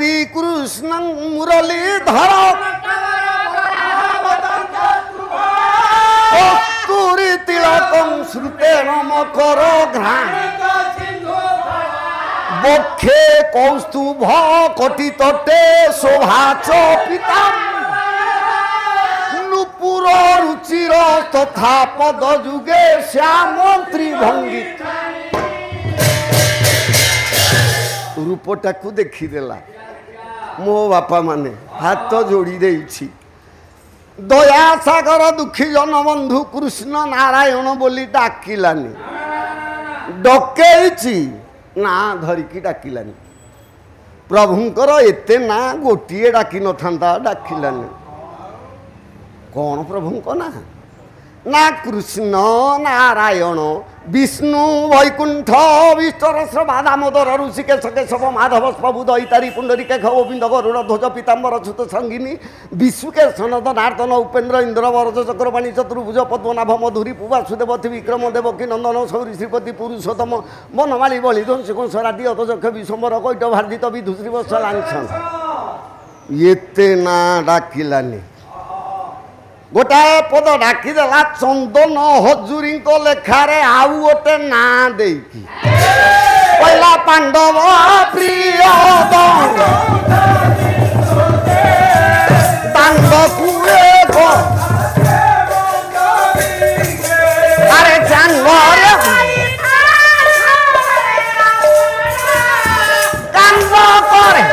श्री कृष्ण मुरलीधर कस्तूरी तिलकं श्रुतेन मकर घ्राण बक्षे कौस्तुभ कटितटे शोभाच पिता नुपुर रुचिर तथा पद जुगे श्याम त्रिभंगी रूपटा को देखीदेला मो बापा माने हाथ जोड़ी देछि दया सागर दुखी जन बंधु कृष्ण नारायण बोली डाकिलानी डकेछि ना धरिकी डाकिलानी प्रभुंकर एते ना गोटिए डाकी न थांता डाकिलानी कौन प्रभुंक ना कृष्ण नारायण विष्णु वैकुंठ विष्णुरस बादामोदर ऋषिकेश केशव माधव प्रभु दैतारी पुंडरीके गोविंद गरुड़ ध्वज पीताम्बर छुत संगिनी विश्वकेश नंदनार्दन उपेन्द्र इंद्र वरज चक्रवाणी चतुर्भुज पद्मनाभ मधुरी वासुदेव विक्रम देवकी नंदन सौरी श्रीपति पुरुषोत्तम बनमाली बलिध्वंसी कंसरादी अतजक्ष विशंबर कैट भार्जित विधुश्री वत्स लांछन एते ना डाकिलानी गोटाए पद डाकिदेला चंदन हजूरी लेखारे आउ गोटे ना देकी पहला पांडव प्रिय अरे जानवर कांद करे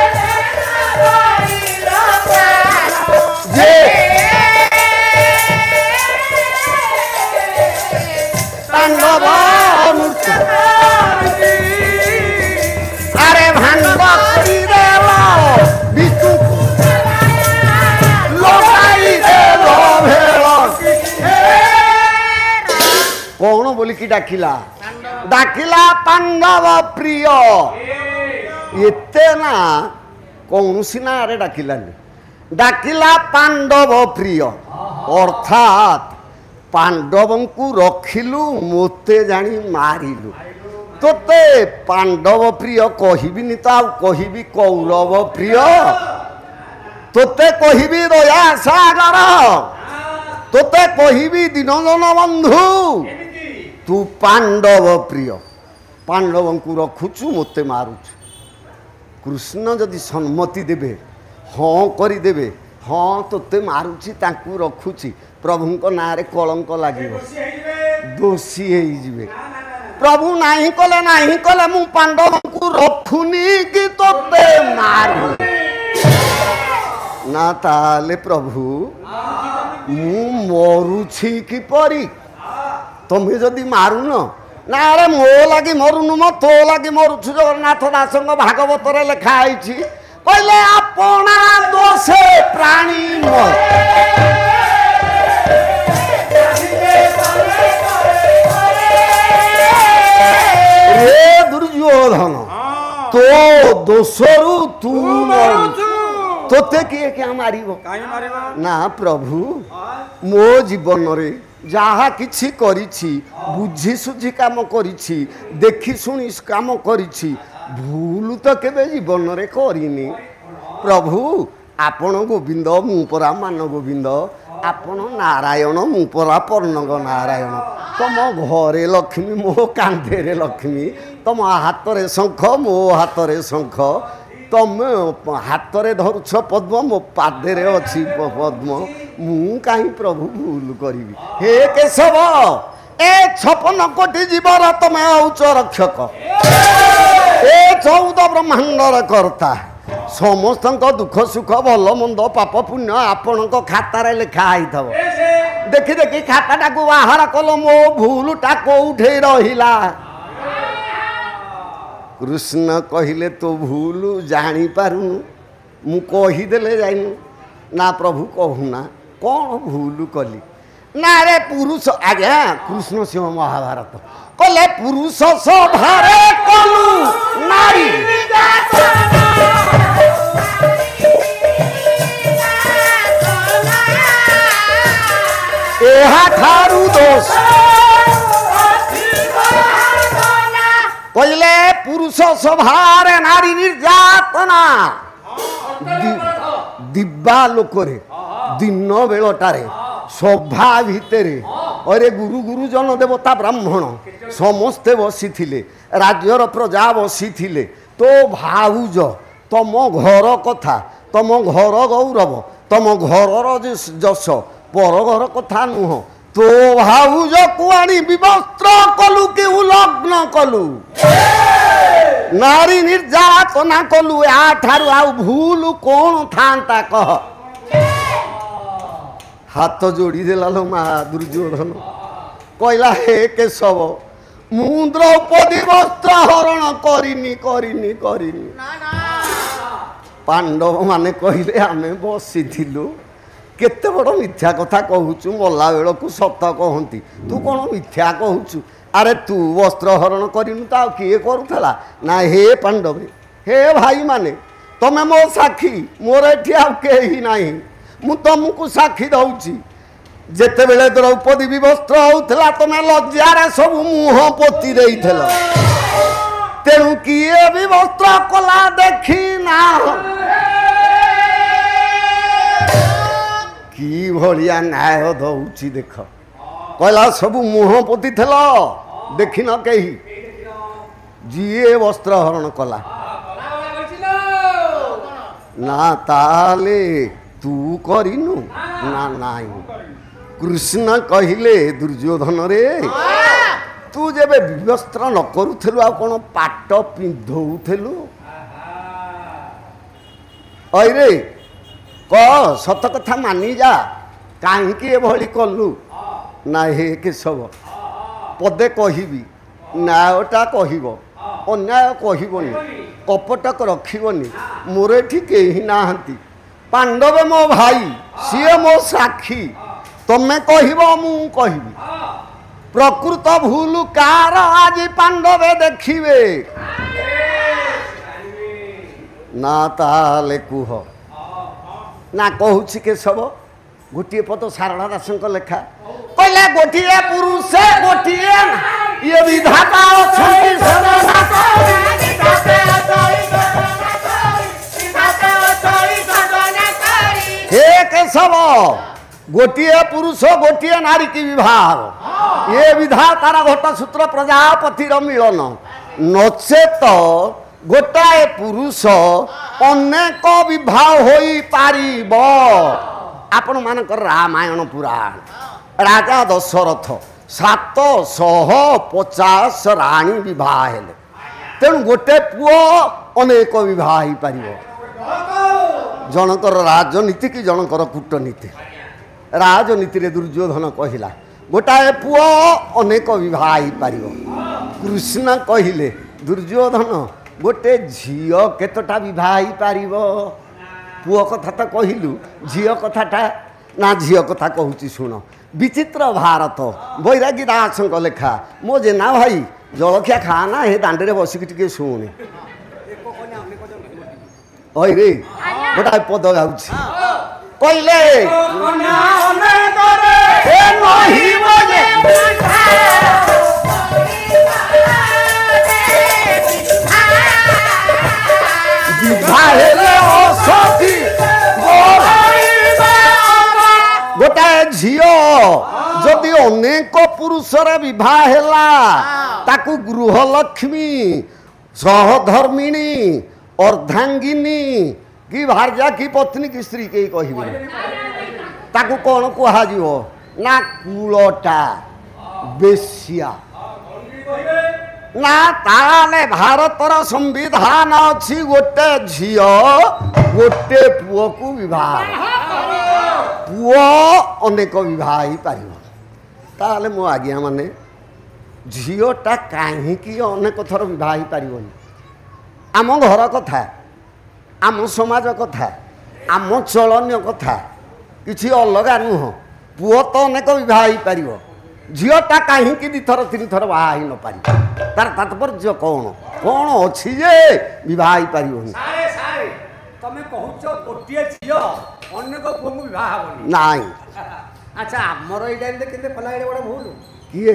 अरे भांग विष्णु कौन बोली कि डाकिला डाकिला पांडव प्रिय एते ना कौन सीना रे डाकिलानी डाकिला पांडव प्रिय अर्थात पांडवं को रखिलु मोते जानी मारिलु तोते पांडव प्रिय कहबी तो कहबी कौरव प्रिय तोते कहबी दया सागर तोते कहबी दीनजन बंधु तू पांडव प्रिय पांडव को रखुचु मोते मारुचु कृष्ण जदि सम्मति देबे हाँ करदेवे हाँ तोते मारुची तांकु रखुची प्रभु ना कलंक लगे दोषी हो प्रभु नहीं कले मु पांडव को रखुनी कि तोते मारू ना ताले प्रभु मु मरुछि किपरि तुम्हें जदि मारुन ना अरे मो लगी मरुनु मो तो लगी मरुछु जगन्नाथ दासंग भागवत लिखाई कहले अपना दोषे प्राणी मर दुर्योधन तो दोषरु तू तोते किए क्या मारिबो ना प्रभु मो जीवन रे जहा किछि करिछि बुझी सुझी काम करिछि देखि सुनी काम करिछि भूल तो केबे जीवन रे करिनी प्रभु आपण गोविंद मु परा मान गोविंद आपण नारायण मु परा पर्णग नारायण तुम घरे लक्ष्मी मो कांधे लक्ष्मी तुम हाथ रे शंख मो हाथ रे शंख तुम हाथ रे धरुछ पद्म मो पादे रे अछि पद्म मु काई प्रभु भूल करी हे केशव ए 56 कोटी जीवर तुम औच रक्षक ए 14 ब्रह्मांडर कर्ता समस्त दुख सुख भल मंद पाप पुण्य आपण खातार लिखाई थव देखी देखी खाताटा को बाहर कल मो भूलटा कोठे रहिला कृष्ण कहले तो भूल जानी पारुनु मु कहीदेले जाइनु ना प्रभु कहूना कौन भूल कली ना रे पुरुष आज्ञा कृष्ण सिंह महाभारत कले पुरुष सभारे कलु नारी एहा ठारू दोष कहले पुरुष सभारे नारी निर्यातना दिव्या लोकरे दिन बेलटारे सभा भितर अरे गुरु गुरुजन देवता ब्राह्मण समस्ते बसी राज्यर प्रजा बसी तो भाऊज तम घर कथा तम घर गौरव तम घर जस पर घर कथा नुह तो भाऊज को आनी विवस्त्र कलु कि उलग्न कलु नारी निर्यातना कलु याठारु आ भूल कौन था कह हाथ जोड़ी देला लो मा दुर्योधन कहला हे केशव मु द्रौपदी वस्त्र हरण करिनी करिनी करिनी पांडव माने कहले आमे बसी थिलु केते बड़ मिथ्या कथा कहूचु मल्ला बेलकु सत कहती तू कौन मिथ्या कहूचु अरे तू वस्त्र हरण करिनु ता किए करूथला ना हे पांडव हे भाई माने तमे मो साक्षी मोर एठी आ केही नाही मु तुमको साक्षी दउची जेते बेले द्रौपदी विवस्त्र होउथला तमे लज्जार सब मुह पोती देइथला तेणु किए विवस्त्र कला देखी ना की भलिया न्याय दउची देख कहला सब मुह पोती थला देखी न कही जीए वस्त्र हरण कला ना ताले तू करिनु ना नाई कृष्ण कहले दुर्योधन रे तू जब विवस्त्र न करूथलु आ कोन पाट पिंधौथलु अरे कह सत कथा मानी जा कहीं एभली कलु ना हे केशव पदे कहबी न्यायटा कहब अन्याय कहबनी कपटक रखबनी मोर एठी केही नाहंती पांडव मो भाई सी मो साक्षी तमें कहब मु कहबी प्रकृत भूल कार आज पांडवे देखिबे ना ताले कुह ना कहूछि केशव गोटे पद सारला दास लेखा कहले गोटे पुरुष गोटे ये विधाता हे केशव गोटे पुरुष गोटे नारी की विवाह ये विधातार घट सूत्र प्रजापति मिलन नचेत गोटाए पुरुष अनेक विवाह होई पारिब आपण मानकर रामायण पुराण राजा दशरथ 750 राणी विवाह हेले तेणु गोटे पुओ अनेक विवाह हो पार जनकर राजनीति कि जनकर कूटनीति राजनीति रे दुर्योधन कहला गोटाए पुओ अनेक विवाह हो पार कृष्ण कहले दुर्योधन गोटे झील केतटा विवाह हो पार पुओ कथा तो कहलु झील कथाटा ना झील कथा कहूँ शुण विचित्र भारत बैरागी दास लेखा मो जेना भाई जलखिया खाना हे दांडे बसिक टे शुणे रे गोटा पद गाउछि कहले गोटाए झील जदि अनेक पुरुषर विवाह है ताकू गृहलक्ष्मी सहधर्मिणी अर्धांगिनी कि भार्या कि पत्नी कि स्त्री के कहबे ताकू कौन कह ना कूलटा बेश्या ना ताले भारतर संविधान अच्छी गोटे झील गोटे पुओ को विवाह पुओ अनेक विवाह हो पार ताले मो आज्ञा माने झीलटा कहीं अनेक थर विवाह हो पारनी आम घर कथा आम समाज कथा आम चलन्य कथा किसी अलग नुह पुओ तो अनेक विवाह हो पार झीलटा कहीं 2 थर 3 थर बाहा न पार तार तात्पर्य कौन कौन अच्छी जे विवाह हो पार तमे कहूच गोटे झील अनेक पुओ विवाह होनी नाई अच्छा आमर ये टाइम केते कला एडे बड़ा भूल किए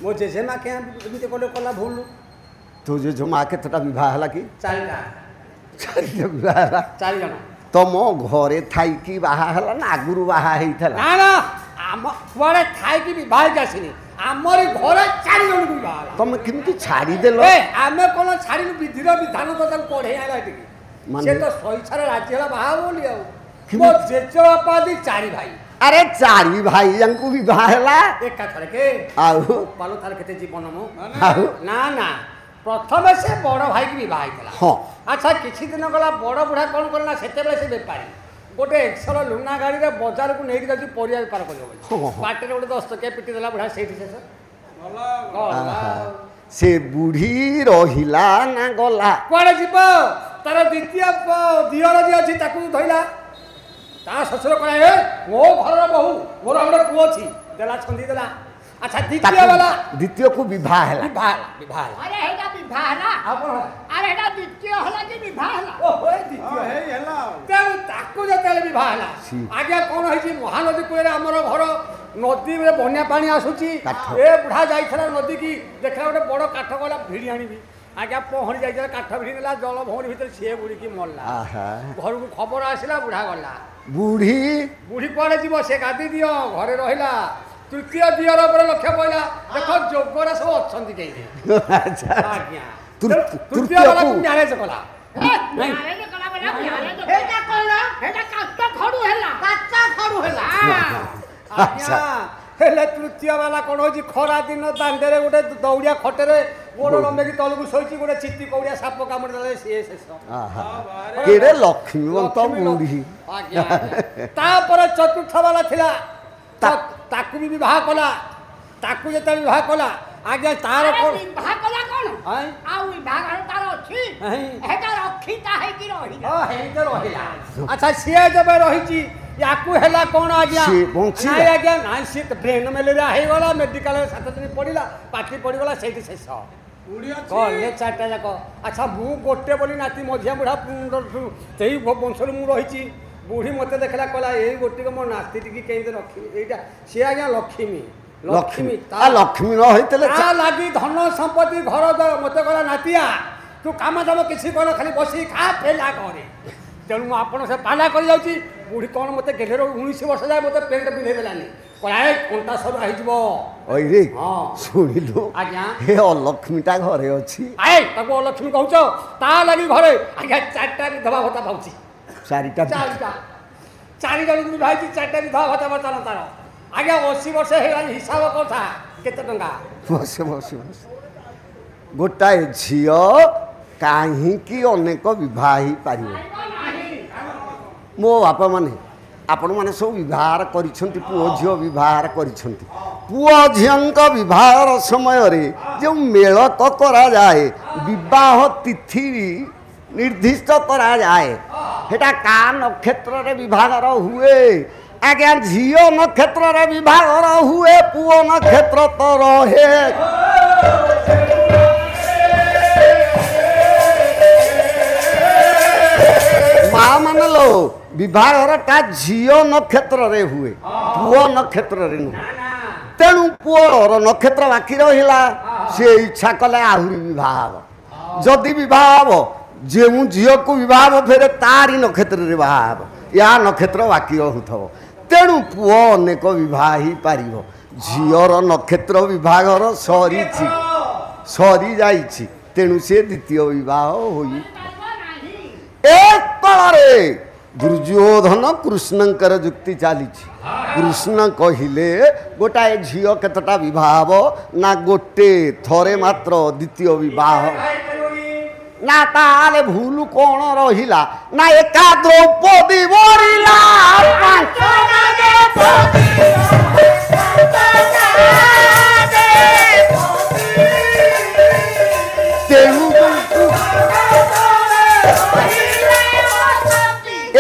मो जेजेमा के एमिते कले कला भूल तो जेजेमा केतटा विवाह हला कि 4टा चारि जण तुम घरे थाइकी बाहा हला ना आगुरु बाहा हेइथला ना ना आम कुआडे थाइकी भी बाहर आसिनी आमरी घरे 4 जण को बाहा तुम किमती छाड़ी देलो ए आमे कोन छाड़ी विधिर विधान तो तक पढे आला एटी से तो स्वेच्छार राज्य हला बाहा बोली आ मो जेचो बापादी 4 भाई अरे 4 भाई जंकु भी बाहा हला एक कथर के आउ पालो थार केते जीवन मो आउ ना ना प्रथम से बड़ भाई की विवाह होता हाँ अच्छा किसी दिन गला बड़ बुढ़ा कौन करना से बेपारी गोटे एक्सर लुना गाड़ी में बजार को नहीं जाऊँ परिया बेपार कर बाटे गोटे 10 टकिया पिटी देला बुढ़ा से से बुढ़ी रहिला ना गला कुआड़े जीव तार द्वितीय दियर जी अच्छी धरला ता शशुर कहे मो घर बहु मोर गोटे पुओ अच्छी देला छंदी देला अच्छा द्वितीय वाला द्वितीय को विवाह है विवाह अरे हेडा विवाह ना अरे हेडा द्वितीय होला कि विवाह ना ओ होय द्वितीय हे हला तेल ताको जते विवाह हला आगे कोन होई छी महानदी कोरे हमर घर नदी में बन्या पानी आसुची ए बुढ़ा जाइछला नदी की देखला गोटे बड़ काठ गला भिड़ी आनिबी आगे पहरी जाइछला काठ भिड़ी नेला जल भौरी भीतर से बुढ़ी की मरला घर को खबर आसिला बुढ़ा गला बुढ़ी पड़े जीव से गादी दियो घरे रहिला तृतीय दियर पर लक्ष्य पड़ा देख जोगरा सब अच्छा तृतीय वाला मैरेज कला तृतीय वाला कौन हो खरा दिन दांडे गोटे दौड़िया खटे गोड़ लंबे तलू शोची गोटे चित्ती कौड़िया साप कामुड़ी देले सी शेष लक्ष्मी चतुर्थ वाला थिला ताकू भी विवाह कला ताकू जते विवाह कला आगे तार कोन विवाह कला कोन आ विवाह तार अछि हेटा रखिता है कि रही हां हे तो रहिला अच्छा से जब रही छी याकू हेला कोन आज्ञा नहीं आज्ञा नहीं से ब्रेन मलेरिया हे वाला मेडिकल 7 दिन पड़िला पाठी पड़ी वाला सेठी शेष उड़ी अछि कोन ले चारटा जाको अच्छा मु गोटे बोली नाती मझिया बुढ़ा तेई वंशर मु रही छी बुढ़ी मत देखला कहला यही गोटी को मो नाती टिकी केंदे रखी एटा से आज्ञा लक्ष्मी लक्ष्मी लक्ष्मी न होइतले ता लागी धन संपत्ति घर मत कहला नातिया तू काम दाम किसी कर खाली बसी खा फेला करे तेणु आपण से पाला कर जाउची बुढ़ी कौन मत गेलेर 19 वर्ष जाए मत पेंट पिंधे देलानी कहला कोंटा सब आइ जबो ओइ रे हां सुनिलु आज्ञा हे अलक्ष्मीटा घरे अछि आए ताको अलक्ष्मी कहउचो ता लागी घरे आज्ञा चारटा विधवा होता पाउची चारि जन भाई 4टा विधवा होता बताना तार आगे 80 वर्ष है हिसाब कथा केते टंका बस गोटाए झियो काहे की अनेक विवाह ही पारिबो मो बापा माने आपण माने सब विवाह करिसंती पुओ झियो विवाह करिसंती पुओ झियंक विवाह समय रे जो मेलक करा जाए विवाह तिथि निर्दिष्ट करा जाए हेटा का नक्षत्र रे विभाग हुए आज्ञा झियो नक्षत्र रे विभाग हुए पुओ नक्षत्र तो रहे माँ मान लो विभाग टा झियो नक्षत्र रे हुए पुओ नक्षत्र रे नु तेणु पुओर नक्षत्र बाकी रहिला से इच्छा कले आहुरी विवाह जदि विवाह जे झील को विवाह फेर तारी नक्षत्र रे बाहा या नक्षत्र बाकी रहुथब तेणु पुओ अनेक विवाह ही पार झीर नक्षत्र विभागर सरी जाइछि तेणु से द्वितीय विवाह होई एक कलरे दुर्योधन कृष्णंकर जुक्ति चली कृष्ण कहिले गोटाए झील केतटा विवाह ना गोटे थरे मात्र द्वितीय विवाह ना ताले भूल कौन रहिला ना एका द्रौपदी मरिला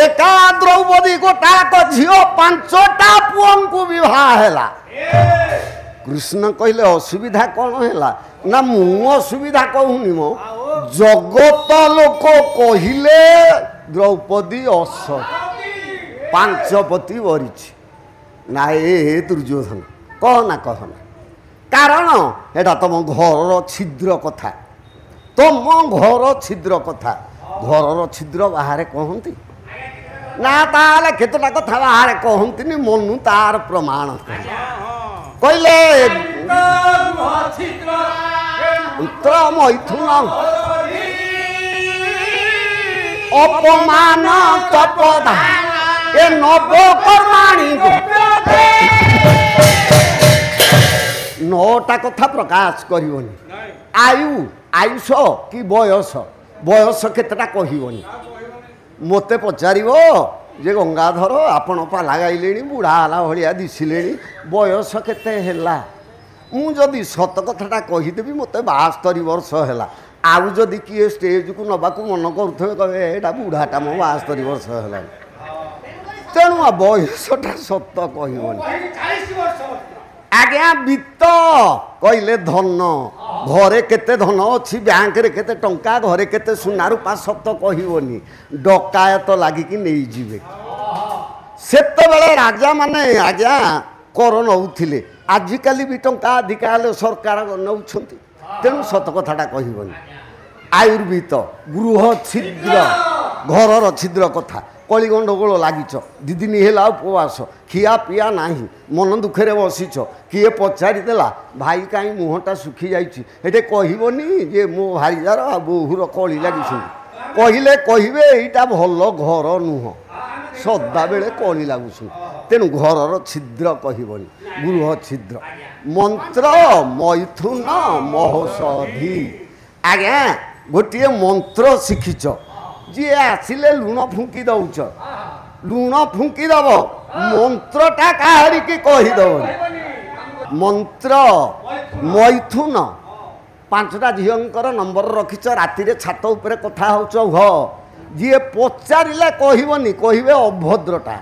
एका द्रौपदी गोटाक झील 5टा पुओं को विवाह हैला कृष्ण कहले असुविधा कौन हैला ना मु असुविधा कहूनी मो जगत लोक कहिले द्रौपदी असत 5 पति वरिछि ना ए दुर्योधन कहना कारण एटा तुम घर छिद्र कथा तुम घर छिद्र कथा ଘରର ଛିଦ୍ର ବାହାରେ କହନ୍ତି ନା ତାହେଲେ କେତେଟା କଥା ବାହାରେ କହନ୍ତିନି ମନୁ ତାର ପ୍ରମାଣ କହିଲେ ମୈଥୁନ ଅପମାନ ତପଦା ଏ ନବକର୍ମାଣୀ ନଅଟା କଥା ପ୍ରକାଶ କରିବନି ଆୟୁଷ କି ବୟସ କେତେଟା କହିବନି ମୋତେ ପଚାରିବ ଯେ ଗଙ୍ଗାଧର ଆପଣ ପାଲା ଗାଇଲେଣି ବୁଢ଼ା ହେଲା ଭଳିଆ ଦିଶିଲେଣି ବୟସ କେତେ ହେଲା ମୁଁ ଯଦି ସତ କଥାଟା କହିଦେବି ମୋତେ 72 ବର୍ଷ ହେଲା ଆଉ ଯଦି କିଏ ଷ୍ଟେଜକୁ ନେବାକୁ ମନ କରୁଥିବେ କହିବେ ଏଇଟା ବୁଢ଼ାଟା ମୋ 72 ବର୍ଷ ହେଲାଣି ତେଣୁ ବୟସଟା ସତ କହିବନି ଆଜ୍ଞା ବିତ୍ତ କହିଲେ ଧନ ଘରେ କେତେ ଧନ ଅଛି ବ୍ୟାଙ୍କରେ କେତେ ଟଙ୍କା ଘରେ କେତେ ସୁନା ରୂପା ସତ କହିବନି ଡକାୟତ ଲାଗିକି ନେଇଯିବେ ସେତେବେଳେ ରାଜାମାନେ ଆଜ୍ଞା କର ନେଉଥିଲେ ଆଜିକାଲି ବି ଟଙ୍କା ଅଧିକା ହେଲେ ସରକାର ନେଉଛନ୍ତି ତେଣୁ ସତ କଥାଟା କହିବନି ଆୟୁର୍ବେଦ ଗୃହ ଛିଦ୍ର ଘରର ଛିଦ୍ର କଥା କଳି ଗଣ୍ଡଗୋଳ ଲାଗିଛ 2 ଦିନ ହେଲା ଉପବାସ ଖିଆ ପିଆ ନାହିଁ ମନ ଦୁଃଖରେ ବସିଛ କିଏ ପଚାରିଦେଲା ଭାଇ କାହିଁ ମୁହଁଟା ଶୁଖି ଯାଇଛି ଏଠି କହିବନି ଯେ ମୋ ଭାଇଜାର ଆଉ ବୋହୂର କଳି ଲାଗିଛନ୍ତି କହିଲେ କହିବେ ଏଇଟା ଭଲ ଘର ନୁହଁ ସଦାବେଳେ କଳି ଲାଗୁଛନ୍ତି ତେଣୁ ଘରର ଛିଦ୍ର କହିବନି ଗୃହ ଛିଦ୍ର ମନ୍ତ୍ର ମୈଥୁନ ମହୋଷଧି ଆଜ୍ଞା ଗୋଟିଏ ମନ୍ତ୍ର ଶିଖିଛ ଯିଏ ଆସିଲେ ଲୁଣ ଫୁଙ୍କି ଦଉଛ ଲୁଣ ଫୁଙ୍କି ଦବ ମନ୍ତ୍ରଟା କାହାରିକି କହିଦବନି ମନ୍ତ୍ର ମୈଥୁନ 5ଟା ଝିଅଙ୍କର ନମ୍ବର ରଖିଛ ରାତିରେ ଛାତ ଉପରେ କଥା ହେଉଛ ଯିଏ ପଚାରିଲେ କହିବନି କହିବେ ଅଭଦ୍ରଟା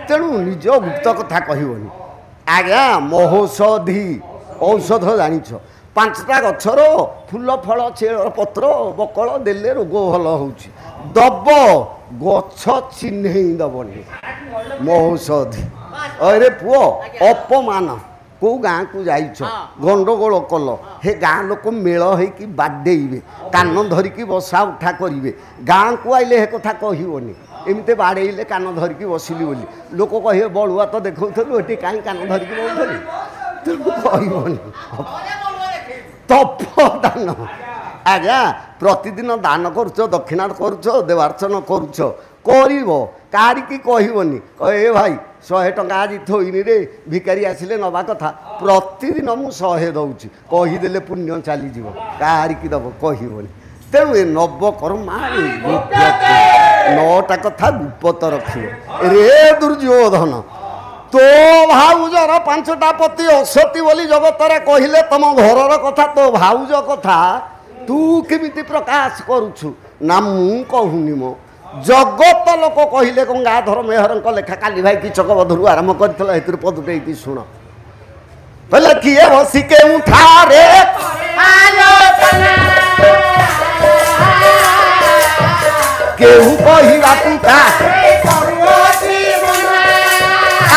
ତେଣୁ ନିଜ ଗୁପ୍ତ କଥା କହିବନି ଆଜ୍ଞା ମହୋଷଧି ଔଷଧ ଜାଣିଛ 5ଟା ଗଛର ଫୁଲ ଫଳ ଚେର ପତ୍ର ବକଳ ଦେଲେ ରୋଗ ଭଲ ହେଉଛି ଦବ ଗଛ ଚିହ୍ନେଇ ଦବନି ମହୋଷଧି ଅରେ ପୁଅ ଅପମାନ କେଉଁ ଗାଁକୁ ଯାଇଛ ଗଣ୍ଡଗୋଳ କଲ ହେ ଗାଁ ଲୋକ ମେଳ ହେଇକି ବାଡ଼େଇବେ କାନ ଧରିକି ବସା ଉଠା କରିବେ ଗାଁକୁ ଆଇଲେ ହେ କଥା କହିବନି ଏମିତି ବାଡ଼େଇଲେ କାନ ଧରିକି ବସିଲି ବୋଲି ଲୋକ କହିବେ ବଳୁଆ ତ ଦେଖାଉଥିଲୁ ଏଠି କାହିଁ କାନ ଧରିକି ବସୁଥିଲୁ ତେଣୁ କହିବନି ତପଦାନ ଆଜ୍ଞା ପ୍ରତିଦିନ ଦାନ କରୁଛ ଦକ୍ଷିଣା କରୁଛ ଦେବାର୍ଚ୍ଚନ କରୁଛ କରିବ କାହାରିକି କହିବନି ଏ ଭାଇ 100 ଟଙ୍କା ଆଜି ଥୋଇନି ରେ ଭିକାରୀ ଆସିଲେ ନେବା କଥା ପ୍ରତିଦିନ ମୁଁ 100 ଦେଉଛି କହିଦେଲେ ପୁଣ୍ୟ ଚାଲିଯିବ କାହାରିକି ଦେବ କହିବନି ତେଣୁ ଏ ନବକର୍ମା 9ଟା କଥା ଗୁପ୍ତ ରଖିବ ରେ ଦୁର୍ଯ୍ୟୋଧନ तो भाउजर 5टा पति असती बोली जगत कहले तुम घर कथा तो भाउज कथा तू केमिति प्रकाश करुछु ना मु कहूनी मो जगत लोक कहले गंगाधर मेहर लेखा काली भाई की चकबधरू आरंभ करथिला हेतु पदुटे सुन पहले किए बसी के उठा रे केहू कहिबा तू का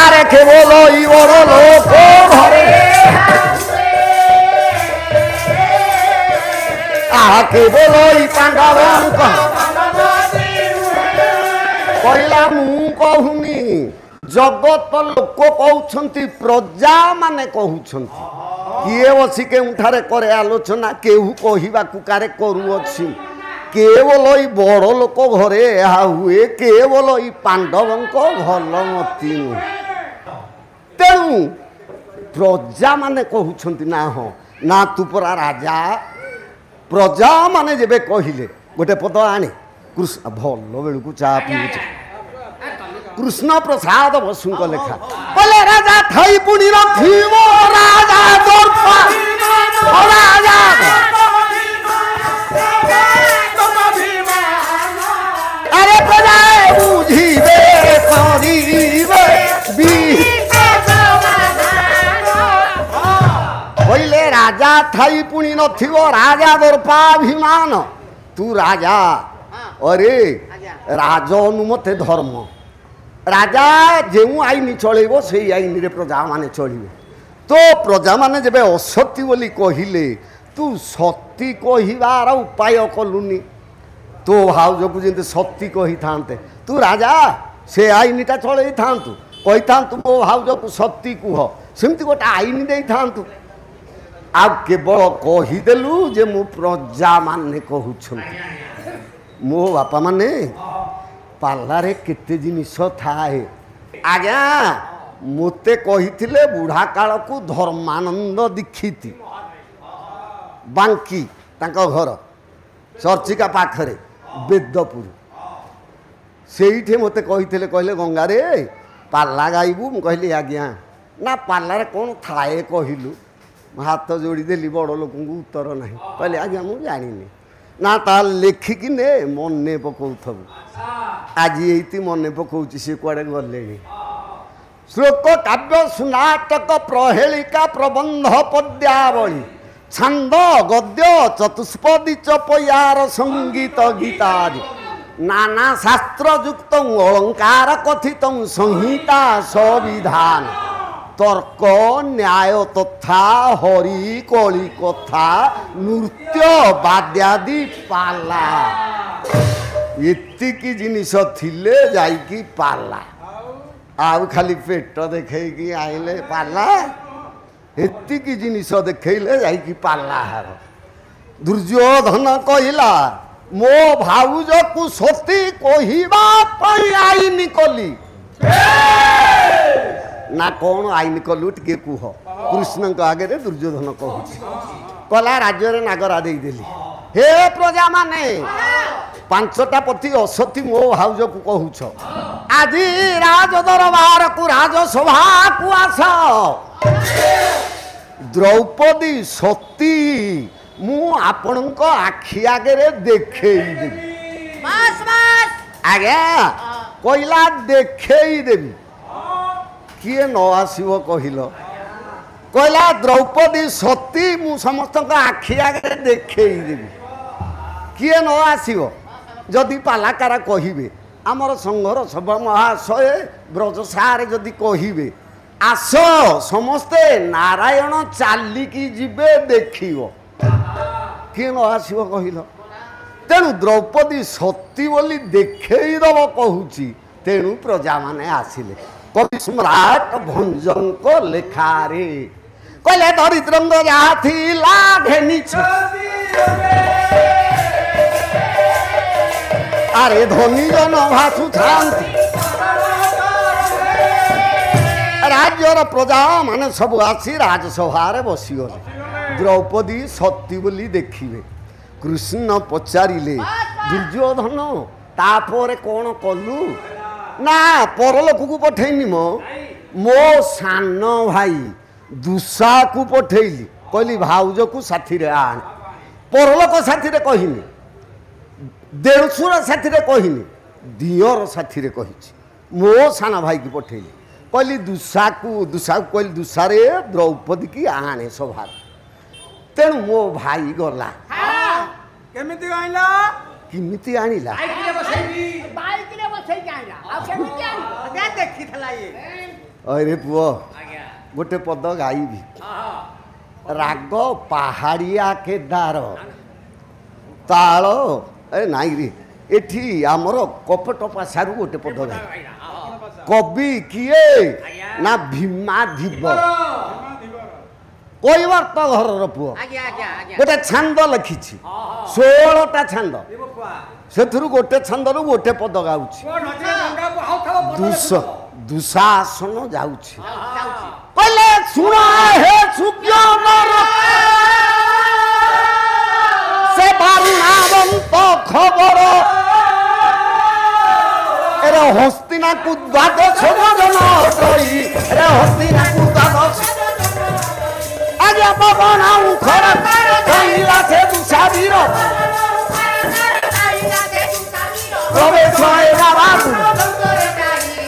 अरे के बोलो ई बड़ लोक घरे के बोलो ई पांडव कहला मु कहूनी जगत लोक कहउछंती प्रजा माने कहउछंती किए बसी के उठारे करे आलोचना केहू कहिबा कुकारे करू अछि केवल ई बड़ लोक घरे ଏହା ହୁଏ केवल ई पांडवंक भलमती तेणु प्रजा माने कहउछंती ना हो ना तू परा राजा प्रजा माने जेबे कहिले गोटे पद आने कृष्ण भल बेलू चा पीउछ कृष्ण प्रसाद बसुंक लेखा बोले राजा थई पुणी रखिबो राजा दर्पा राजा अरे प्रजा बुझिबे करिबे बोले राजा थाई पुणी नथिबो राजा दर्पाभिमान तू राजा अरे राज अनुमते धर्म राजा जो आईन चलेबो से आईन रे प्रजा माने चलिबे तो प्रजा माने जेबे असती बोली कहिले तू सती कहिबार उपाय कलुनी तो भाउजକୁ ଯେମିତି ସତୀ କହିଥାନ୍ତେ ତୁ ରାଜା ସେ ଆଇନଟା ଚଳେଇ ଥାନ୍ତୁ କହିଥାନ୍ତୁ ମୋ ଭାଉଜକୁ ସତୀ କୁହ ସେମିତି ଗୋଟେ ଆଇନ ଦେଇଥାନ୍ତୁ ଆଉ କେବଳ କହିଦେଲୁ ଯେ ମୁଁ ପ୍ରଜାମାନେ କହୁଛନ୍ତି ମୋ ବାପାମାନେ ପାଲାରେ କେତେ ଜିନିଷ ଥାଏ ଆଜ୍ଞା ମୋତେ କହିଥିଲେ ବୁଢ଼ା କାଳକୁ ଧର୍ମାନନ୍ଦ ଦୀକ୍ଷିତ ବାଙ୍କି ତାଙ୍କ ଘର ଚର୍ଚ୍ଚିକା ପାଖରେ ବେଦପୁର ସେଇଠି ମୋତେ କହିଥିଲେ କହିଲେ ଗଙ୍ଗାରେ ପାଲା ଗାଇବୁ ମୁଁ କହିଲି ଆଜ୍ଞା ନା ପାଲାରେ କ'ଣ ଥାଏ କହିଲୁ ହାତ ଯୋଡ଼ିଦେଲି ବଡ଼ ଲୋକଙ୍କୁ ଉତ୍ତର ନାହିଁ କହିଲେ ଆଜ୍ଞା ମୁଁ ଜାଣିନି ନା ତାହେଲେ ଲେଖିକି ନେ ମନେ ପକାଉଥିବୁ ଆଜି ଏଇଠି ମନେ ପକାଉଛି ସେ କୁଆଡ଼େ ଗଲେଣି ଶ୍ଲୋକ କାବ୍ୟ ସୁନାଟକ ପ୍ରହେଳିକା ପ୍ରବନ୍ଧ ପଦ୍ୟାବଳୀ ଛାନ୍ଦ ଗଦ୍ୟ ଚତୁଷ୍ପଦୀ ଚପୟାର ସଙ୍ଗୀତ ଗୀତାଦି ନାନା ଶାସ୍ତ୍ରଯୁକ୍ତ ଅଳଙ୍କାର କଥିତ ସଂହିତା ସବିଧାନ ତର୍କ ନ୍ୟାୟ ତଥା ହରି କଳି କଥା ନୃତ୍ୟ ବାଦ୍ୟାଦି ପାଲା ଏତିକି ଜିନିଷ ଥିଲେ ଯାଇକି ପାଲା ଆଉ ଖାଲି ପେଟ ଦେଖେଇକି ଆଇଲେ ପାଲା ଏତିକି ଜିନିଷ ଦେଖେଇଲେ ଯାଇକି ପାଲା ହେବ ଦୁର୍ଯ୍ୟୋଧନ କହିଲା ମୋ ଭାଉଜକୁ ସତୀ କହିବା ପାଇଁ ଆଇନ କଲି ନା କ'ଣ ଆଇନ କଲୁ ଟିକେ କୁହ କୃଷ୍ଣଙ୍କ ଆଗରେ ଦୁର୍ଯ୍ୟୋଧନ କହୁଛି କଲା ରାଜ୍ୟରେ ନାଗରା ଦେଇଦେଲି ହେ ପ୍ରଜାମାନେ ପାଞ୍ଚଟା ପତି ଅସତୀ ମୋ ଭାଉଜକୁ କହୁଛ ଆଜି ରାଜ ଦରବାରକୁ ରାଜସଭାକୁ ଆସ ଦ୍ରୌପଦୀ ସତୀ ମୁଁ ଆପଣଙ୍କ ଆଖି ଆଗରେ ଦେଖେଇଦେବି ଆଜ୍ଞା କହିଲା ଦେଖେଇଦେବି କିଏ ନ ଆସିବ କହିଲ କହିଲା ଦ୍ରୌପଦୀ ସତୀ ମୁଁ ସମସ୍ତଙ୍କ ଆଖି ଆଗରେ ଦେଖେଇଦେବି କିଏ ନ ଆସିବ ଯଦି ପାଲାକାର କହିବେ ଆମର ସଂଘର ସଭା ମହାଶୟ ବ୍ରଜସାରେ ଯଦି କହିବେ ଆସ ସମସ୍ତେ ନାରାୟଣ ଚାଲିକି ଯିବେ ଦେଖିବ କିଏ ନ ଆସିବ କହିଲ ତେଣୁ ଦ୍ରୌପଦୀ ସତୀ ବୋଲି ଦେଖେଇଦେବ କହୁଛି ତେଣୁ ପ୍ରଜାମାନେ ଆସିଲେ କବି ସମ୍ରାଟ ଭଞ୍ଜଙ୍କ ଲେଖାରେ କହିଲେ ଦରିଦ୍ରଙ୍କ ଯାହା ଥିଲା ଘେନିଛ ଆରେ ଧନୀ ଜନ ଭାସୁଥାନ୍ତି ରାଜ୍ୟର ପ୍ରଜାମାନେ ସବୁ ଆସି ରାଜସଭାରେ ବସିଗଲେ ଦ୍ରୌପଦୀ ସତୀ ବୋଲି ଦେଖିବେ କୃଷ୍ଣ ପଚାରିଲେ ଦୁର୍ଯ୍ୟୋଧନ ତାପରେ କ'ଣ କଲୁ ନା ପରଲୋକକୁ ପଠେଇନି ମୋ ସାନ ଭାଇ ଦୁଃଶାକୁ ପଠେଇଲି କହିଲି ଭାଉଜକୁ ସାଥିରେ ଆଣ ପରଲୋକ ସାଥିରେ କହିନି ଦେଢ଼ଶୁର ସାଥିରେ କହିନି ଦିଅର ସାଥିରେ କହିଛି ମୋ ସାନ ଭାଇକି ପଠେଇଲି କହିଲି ଦୁଃଶାକୁ କହିଲି ଦୁଃଶାରେ ଦ୍ରୌପଦୀ କି ଆଣେ ସଭା ତେଣୁ ମୋ ଭାଇ ଗଲା କେମିତି ଆଣିଲା ଅରେ ପୁଅ ଗୋଟେ ପଦ ଗାଇବି ରାଗ ପାହାଡ଼ିଆ କେଦାର ତାଳ ନାଇଁ ରେ ଏଠି ଆମର କପଟ ପାଶାରୁ ଗୋଟେ ପଦ ଗାଇ କବି କିଏ ନା ଭୀମା ଧୀବର କୈବର୍ତ୍ତ ଘରର ପୁଅ ଗୋଟେ ଛାନ୍ଦ ଲେଖିଛି 16ଟା ଛାନ୍ଦ ସେଥିରୁ ଗୋଟେ ଛାନ୍ଦରୁ ଗୋଟେ ପଦ ଗାଉଛି ଦୁଃଶାସନ ଯାଉଛି କହିଲେ ଶୁଣ ହେ ସୁଜ୍ଞାନର ସେ ବାରୁଣାବନ୍ତ ଖବର ଏରେ ହସ୍ତିନାକୁ ଦ୍ୱାଦଶ ଭୋଜନ କରି ଏରେ ହସ୍ତିନାକୁ ଦ୍ୱାଦଶ ଆଜ୍ଞା ପବନ ଖରା କହିଲା ସେ ଦୁଃଶାବୀର প্রবেশ বাবু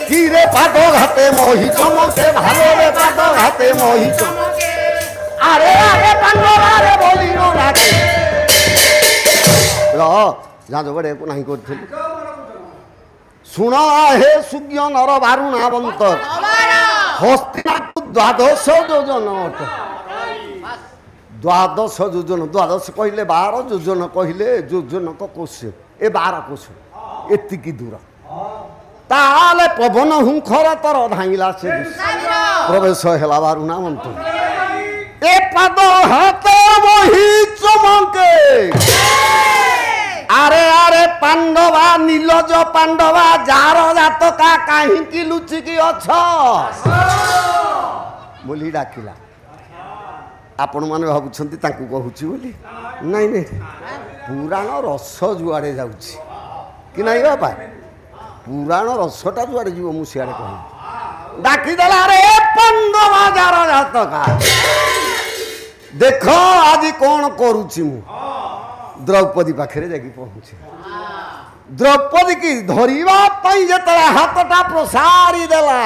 কি রে পাদ ঘাতে মহি চমকে ভালো রে পাদ ঘাতে মহি চমকে আরে আরে পান্ডবারে বলিল রাতে যাঁজ বড়ে নাই করছিলি শুণ হে সুজ্ঞ নর বারুণাবন্ত হস্তিনাকু দ্বাদশ যোজন অট দ্বাদশ যোজন দ্বাদশ কহিলে 12 যোজন কহিলে যোজনক কোশ্চেন ए 12 कोश एतिकी दूर ताले पवन हुंखर तर धाइला से प्रवेश हेला बारुना मंतु ए पद हाथ वही चमके आरे आरे पांडवा नीलज पांडवा जार जातका काहे की लुचि की अछ बोली डाकिला आपण माने भाबुछंती ताकू कहूची बोली नहीं नहीं पुराण रस जुआड़े जाउची कि नहीं बापा पुराण रसटा जुआड़े जीव मु सियाड़े कहि डाकी देला रे पांडवा जार जातका देखो आज कौन करूची मु द्रौपदी पाखे जाकि पहुँचे द्रौपदी की धरिबा पई जतला हाथटा प्रसारी देला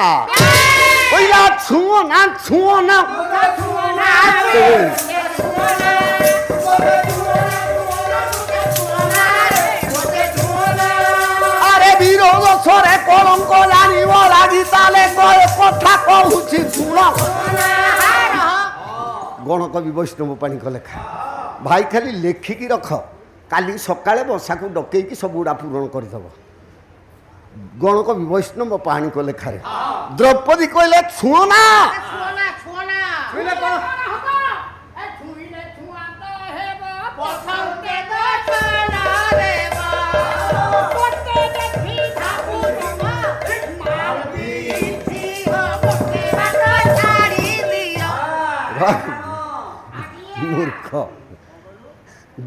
पहिला छुओ ना अरे विरोध सरे कलंक जानिब लागी ताले कथा कहूची सुन गणकवि वैष्णव पाणी लेखा भाई खाली लेखिकी रख काली सकाळे बसा को डकैकी सब गुड़ा पूरण करदेव गणकवि वैष्णव पाणी लेखारे द्रौपदी कहले छुना मूर्ख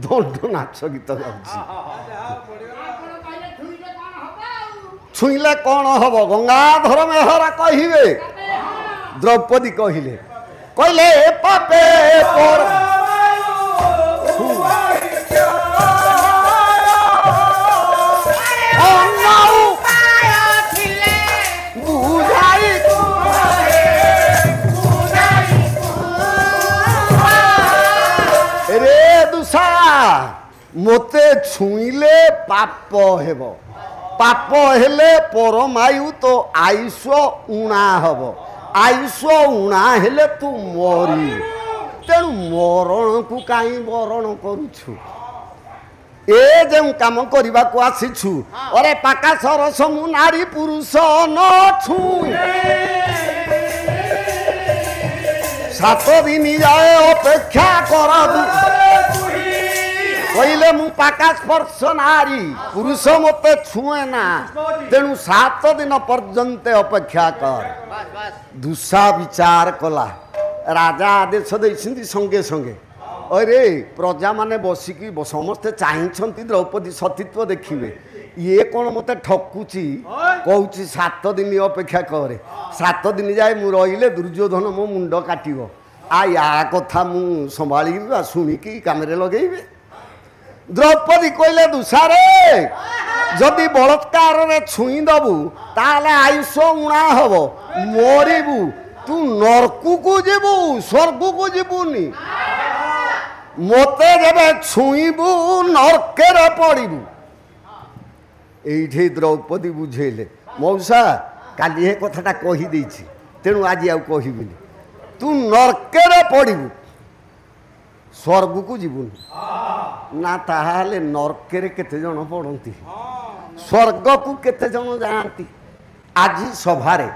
दंड नाच गीत गाउची छुईले कौन हम गंगाधर मेहरा कहिबे द्रौपदी कहले कहले पापे पर मते छुईले पाप हेब पाप हेले परमायु तो आयुष उणा हब आयुष उणा हेले तू मरी तेणु मरण को कहीं वरण करुछु ए जो काम करने को आसीछु अरे पाका सरस मु नारी पुरुष न छुई 7 दिन जाए अपेक्षा कर कहले मु पाका स्पर्श नारी पुरुष मत छुए ना तेणु 7 दिन पर्यंत अपेक्षा कर दुसा विचार कला राजा आदेश देइछिंती संगे संगे अरे प्रजा माने बसिकी समस्ते चाहती द्रौपदी सतीत्व देखिए ये कौन मत ठकुची कहूँ 7 दिन अपेक्षा करे 7 दिन जाए मु रहिले दुर्योधन मो मुंड काटिब आ या कथा मु संभाली शुणिकी काम लगेबे द्रौपदी कहले दुसारे जदि बलात्कार रे छुई दबु ताले आयुष उणा हब मरिबु तू नरकू को जीवु स्वर्ग को जीवुनी मते जबे छुईबु नरके रे पड़िबु एठी द्रौपदी बुझेले मौसा काली हे कथाटा कहि देछि तेणु आज आउ कहिबिनी तू नरके रे पड़िबु स्वर्ग को जीवुनी ना ताहाले नरके रे केते जन पड़ती स्वर्ग को केते जन जाती आज सभारे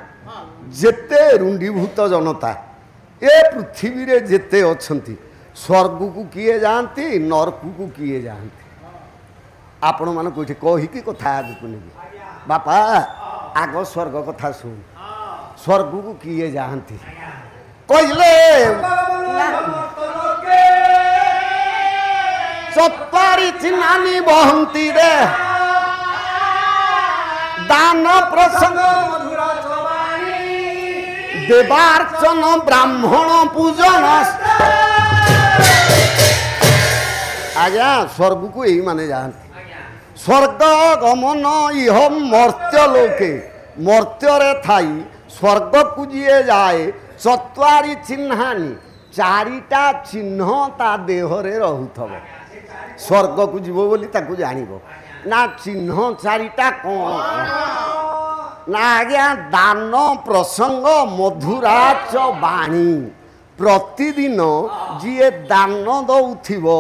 जेते रुंडीभूत जनता ए पृथ्वी रे जेते अछंती स्वर्ग को किए जाती नरक को किए जाती आपण मान कोठी कही की कथा आगु को नेबी बापा आग स्वर्ग कथा सुन स्वर्ग को किए जाती कहले चत्वारी चिन्हानी बहंती रे दान प्रसंग देवार्चन ब्राह्मण पूजन आज्ञा स्वर्ग को यही माने जानते स्वर्ग गमन इह मर्त्य लोके मर्त्य रे थाई स्वर्ग को जीए जाए चत्वारी चिन्हानी 4टा चिन्ह ता देह रे रहुथब स्वर्ग को जीव बोली ताकू जानिबो ना चिन्ह 4टा कौन ना आज्ञा दान प्रसंग मधुराच बाणी प्रतिदिन जी दान दौथिबो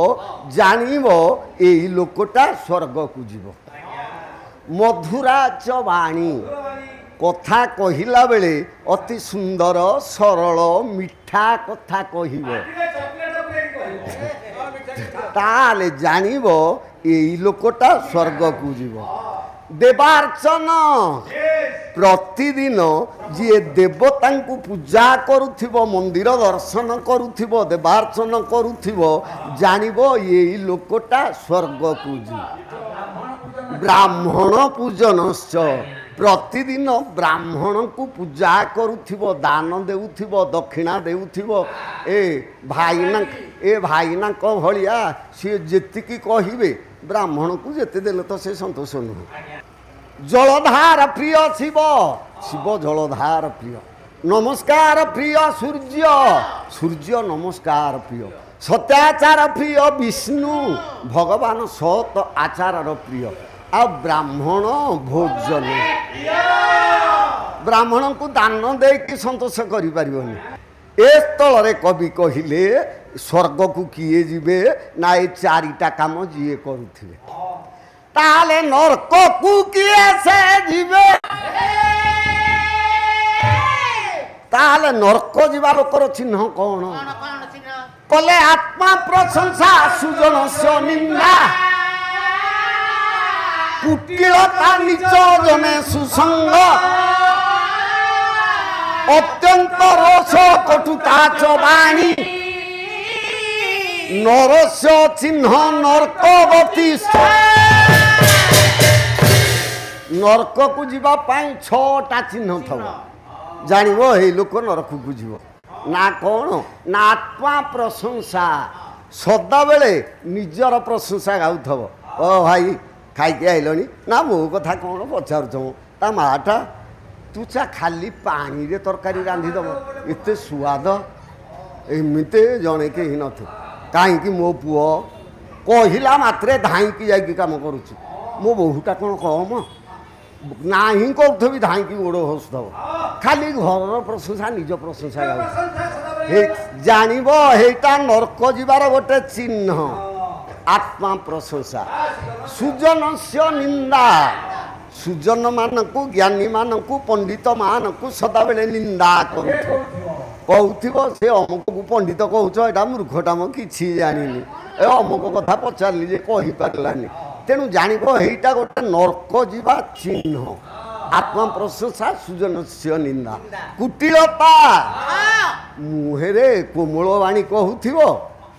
जानिबो एई लोकटा स्वर्ग को जीवो। मधुरा च वाणी कथा कहिला बेले अति सुंदर सरल मिठा कथा कहिबो ताले जानिबो एई लोकटा स्वर्ग को जीवो। देवार्चन प्रतिदिन जी देवता को पूजा करुथिबो मंदिर दर्शन करुथिबो देवार्चन करुथिबो जानिबो एई लोकटा स्वर्ग को जीवो। ब्राह्मण पूजनश्च प्रतिदिन ब्राह्मण को पूजा करुथिबो दान देउथिबो दक्षिणा देउथिबो ए भाईना को भलिया सी जेतिकी कहिबे ब्राह्मण को जेते देले तो से संतोष नुह। जलधार प्रिय शिव शिव जलधार प्रिय नमस्कार प्रिय सूर्य सूर्य नमस्कार प्रिय सत्याचार प्रिय विष्णु भगवान सत आचार प्रिय आ ब्राह्मण भोजन ब्राह्मण को दान दे कि संतोष करि परिबनी। ए स्थल कवि कहिले स्वर्ग को किए जीवे ना ए चारिटा काम जीए करुथिबे ताले नरक को किए से जीवे ताले नरक जीवा लोकर चिन्ह कौन कले आत्मा प्रशंसा सुजन से निंदा कुटिलता निज जने सुसंग अत्यंत रोष कटुता च वाणी नरस्य चिन्ह नरकवती नरक को जीवा पाई 6टा चिन्ह थव जानिबो हे लोक नरक को जीवो ना कौन ना आत्मा प्रशंसा सदा बेले निजर प्रशंसा गाउथव ओ भाई खाई आइलनी ना मो कथा कौन पचारुछ ता माटा तू चा खाली पानी रे तरकारी रांधि दब एते स्वाद एमिते जणे के ही नथ कहीं मो पुओ कहला मात्रे धाईकी जाइकी काम करुच मो बहुटा कौन कम ना ही कौथबी धाईकी गोड़ हसुथब खाली घर प्रशंसा निज प्रशंसा गाँव जानब हेटा नरक जीवार गोटे चिन्ह आत्मा प्रशंसा सुजन से निंदा सुजन मानकु ज्ञानी मानकु पंडित मानकु सदा बेले निंदा कहूथिबो से अमुक को पंडित कहूछ एटा मूर्खटा म किछि जानिनी ए अमुक कथा पचारली जे कहि पारलानी तेणु जानिबो हेटा गोटे नरक जीवा चिन्ह आत्मा प्रशंसा सुजन से निंदा कुटिलता मुहेरे कोमल वाणी कहूथिबो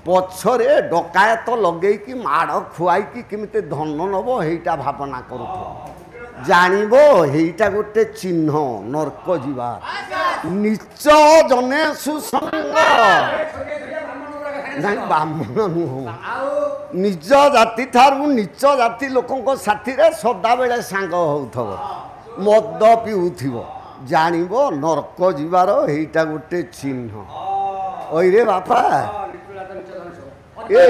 पछरे डकायत लगेकी माड़ खुआईकी केमिते धन नब हेटा भावना करूथबो जानिबो हेटा गोटे चिन्ह नरक जीवा नीच जने सुसंग ब्राह्मण नुह निज जाति थारू नीच जाति लोकों साथी रे सदा बेले सांग होउथबो मद पिउथिबो जानिबो नरक जीवार हेटा गोटे चिन्ह ओइरे बापा ए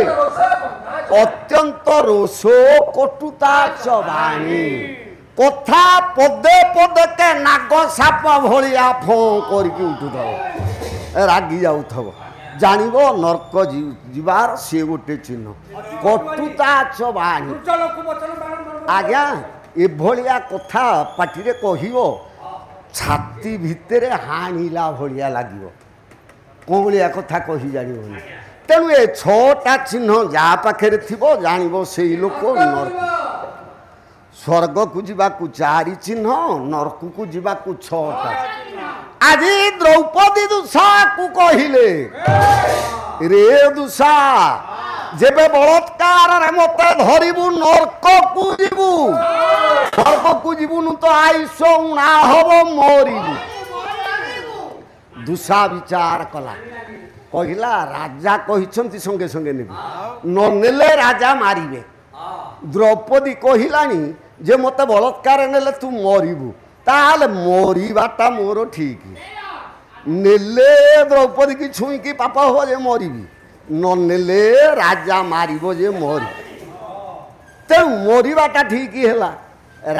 अत्यंत रोषो कटुता च वाणी कथा पदे पदे के नाग साप भलिया फो करके उठुथब रागी जाउथब जानिबो नरक जीवार से गोटे चिन्ह कटुता च वाणी आज्ञा ए भलिया कथा पाटी रे कहिबो छाती भितरे हाणिला भलिया लागिबो कोलिया कथा कहि जानिबो तेणु ए 6टा चिन्ह जा पाखे थिबो जानिबो सेई लोक नरक स्वर्ग को जीवाकू 4 चिन्ह नरक को जीवाकू 6टा आज द्रौपदी दुषा को कहिले रे दुषा जेबे बलात्कार रे मते धरिबु नरक को जीवु नरक को जीवु नु तो आयुष उणा हबो मरिबु दुषा विचार कला कहिला राजा कहिसंती संगे संगे नेबी न नेले राजा मारिबे द्रौपदी कहिलानी जे मते बलात्कार नेले तू मरिबु ताले मरिबाटा मोर ठीक नेले द्रौपदी की छुई की पाप हो जे मरिबी न नेले राजा मारिबो जे मरि ते मरिबाटा ठीक हैला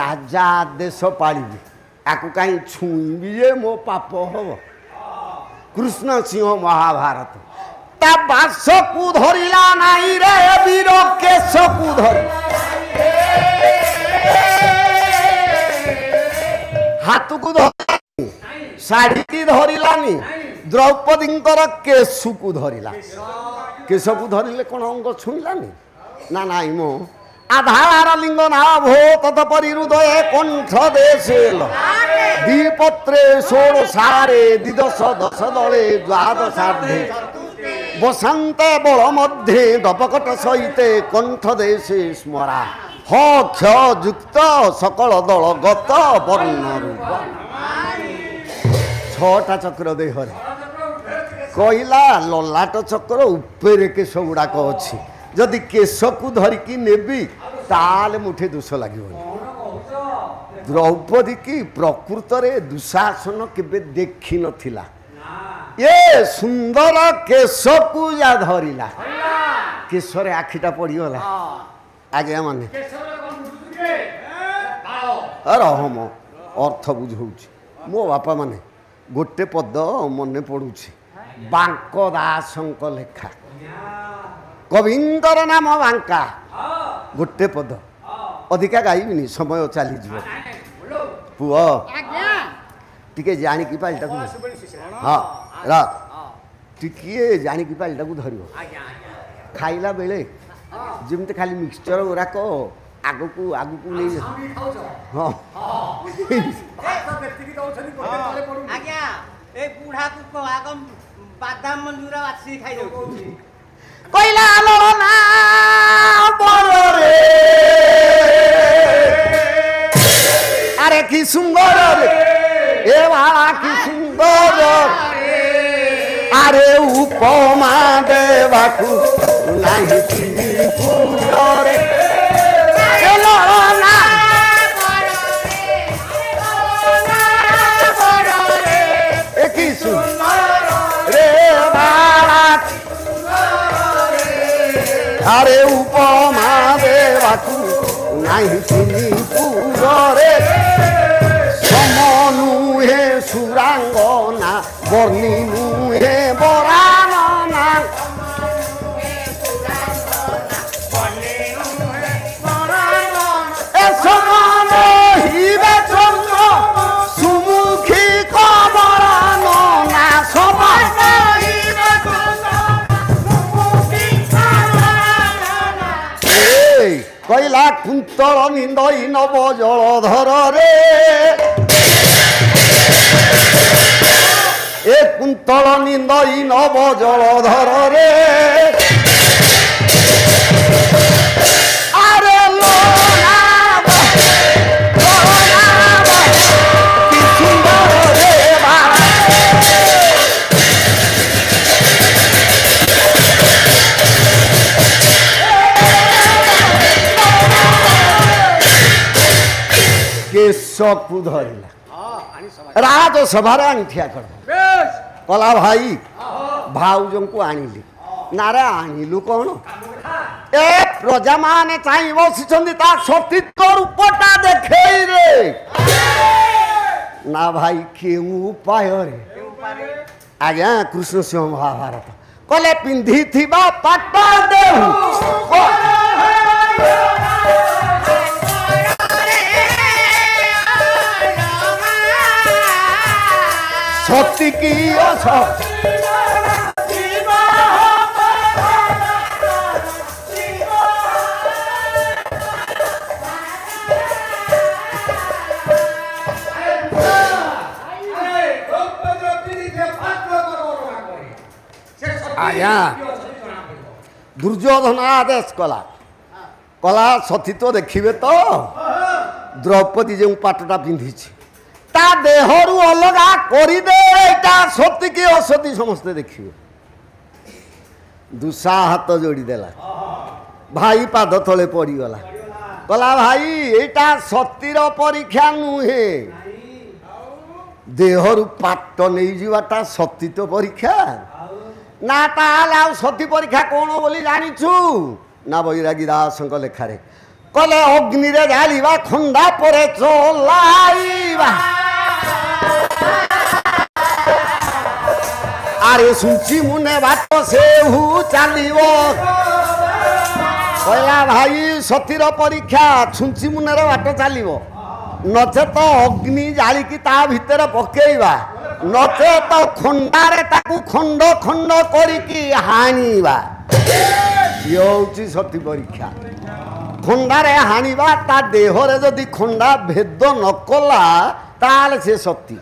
राजा आदेश पालिबी आकु काई छुईबी जे मो पाप हो कृष्ण सिंह महाभारत ता बास को धरिला नाई रे वीर केश को धरि हाथ को धरि साड़ी की धरिलानी द्रौपदींकर केश को धरिला केश को धरिले कौन अंग छुईलानी ना नाई मो आधार लिंग नाभो तत्परि हृदय कंठ देशेल द्विपत्रे षोडशारे द्विदश दश दले द्वादशार्धे बसंते बल मध्ये दपकट सहिते कंठ देशे स्मरा ह क्ष युक्त सकल दल गत वर्ण रूप छटा चक्र देहरे कहला ललाट चक्र उपरे केश गुड़ाक अच्छी जदि केश को धरिकी नेबी ताले मुठे दोष लगे द्रौपदी की प्रकृत रे दुशासन केबे देखी नथिला ये सुंदर केश को या धरिला केशरे आखिटा पड़गला आज्ञा माने हम अर्थ बुझौ मो बापा माने गोटे पद मन पड़ुछि बांक दासंक लेखा कविंदर नाम बांका गोटे पद अधिका गाइबिनी समय चली जीव पुओ टिके जानिकी पालिटा हाँ रा टिके जानिकी पालिटा धरियो खाइला बेले जमते खाली मिक्सचर गुराक आगकू आगकू नहीं हाँ आज्ञा ए बूढ़ा को आगम बादाम मंजूरा आसी खाइ दो कोइला लोना बोलो रे अरे की सुंदर रे ए वाला की सुंदर अरे उपमा देवाकू नाही फूल रे ए लोना ए की सुंदर रे वाला अरे उपमा देवाकू नाही चिनी पूरे समनुहे सुरांगना बर्णी नुहे बरानना ए समान हिबे चंद्र सुमुखी कमरानना समान कैला कुंतल निंदई नव जलधर रे ए कुंतल निंदई नव जलधर रे अरे लोना की सुंदर रे केशकू धरला राजसभा आठिया कर कला भाई भाउज को आनिली नारे आनिलु कौन ए प्रजा माने चाहि बसिछन्ति ता सतीत्व रूपटा देखे रे ना भाई केउ उपाय रे आज्ञा कृष्ण सिंह महाभारत कले पिंधी थिबा पाट देहु सती की आया दुर्योधन आदेश कला कला सती तो देखिए तो द्रौपदी जो पाटटा पिंधि ता देहरु अलगा करी दे एटा सती की असती समस्ते देखिए दुसा हाथ जोड़ी देला भाई पाद तले पड़गला कला भाई एटा सतीर परीक्षा नुहे देहरु पाट नहीं जीवाटा सती तो परीक्षा ना ताला सती परीक्षा कौन बोली जानिछु ना बैरागी दासंक लेखारे कले अग्नि रे जालिबा खंडा परे चलाइबा आरे सुची मुने बाट से हु चलिव कहला भाई सतीर परीक्षा छुंची मुनेर बाट चलिव नचे तो अग्नि जालिकी ता भितर पकेइबा नचे तो खंडारे ताकू खंड खंड करिकी हानिबा ये होची सती परीक्षा खंडारे हानिबा ता देहरे जदि खंडा भेद न कला ताले से सती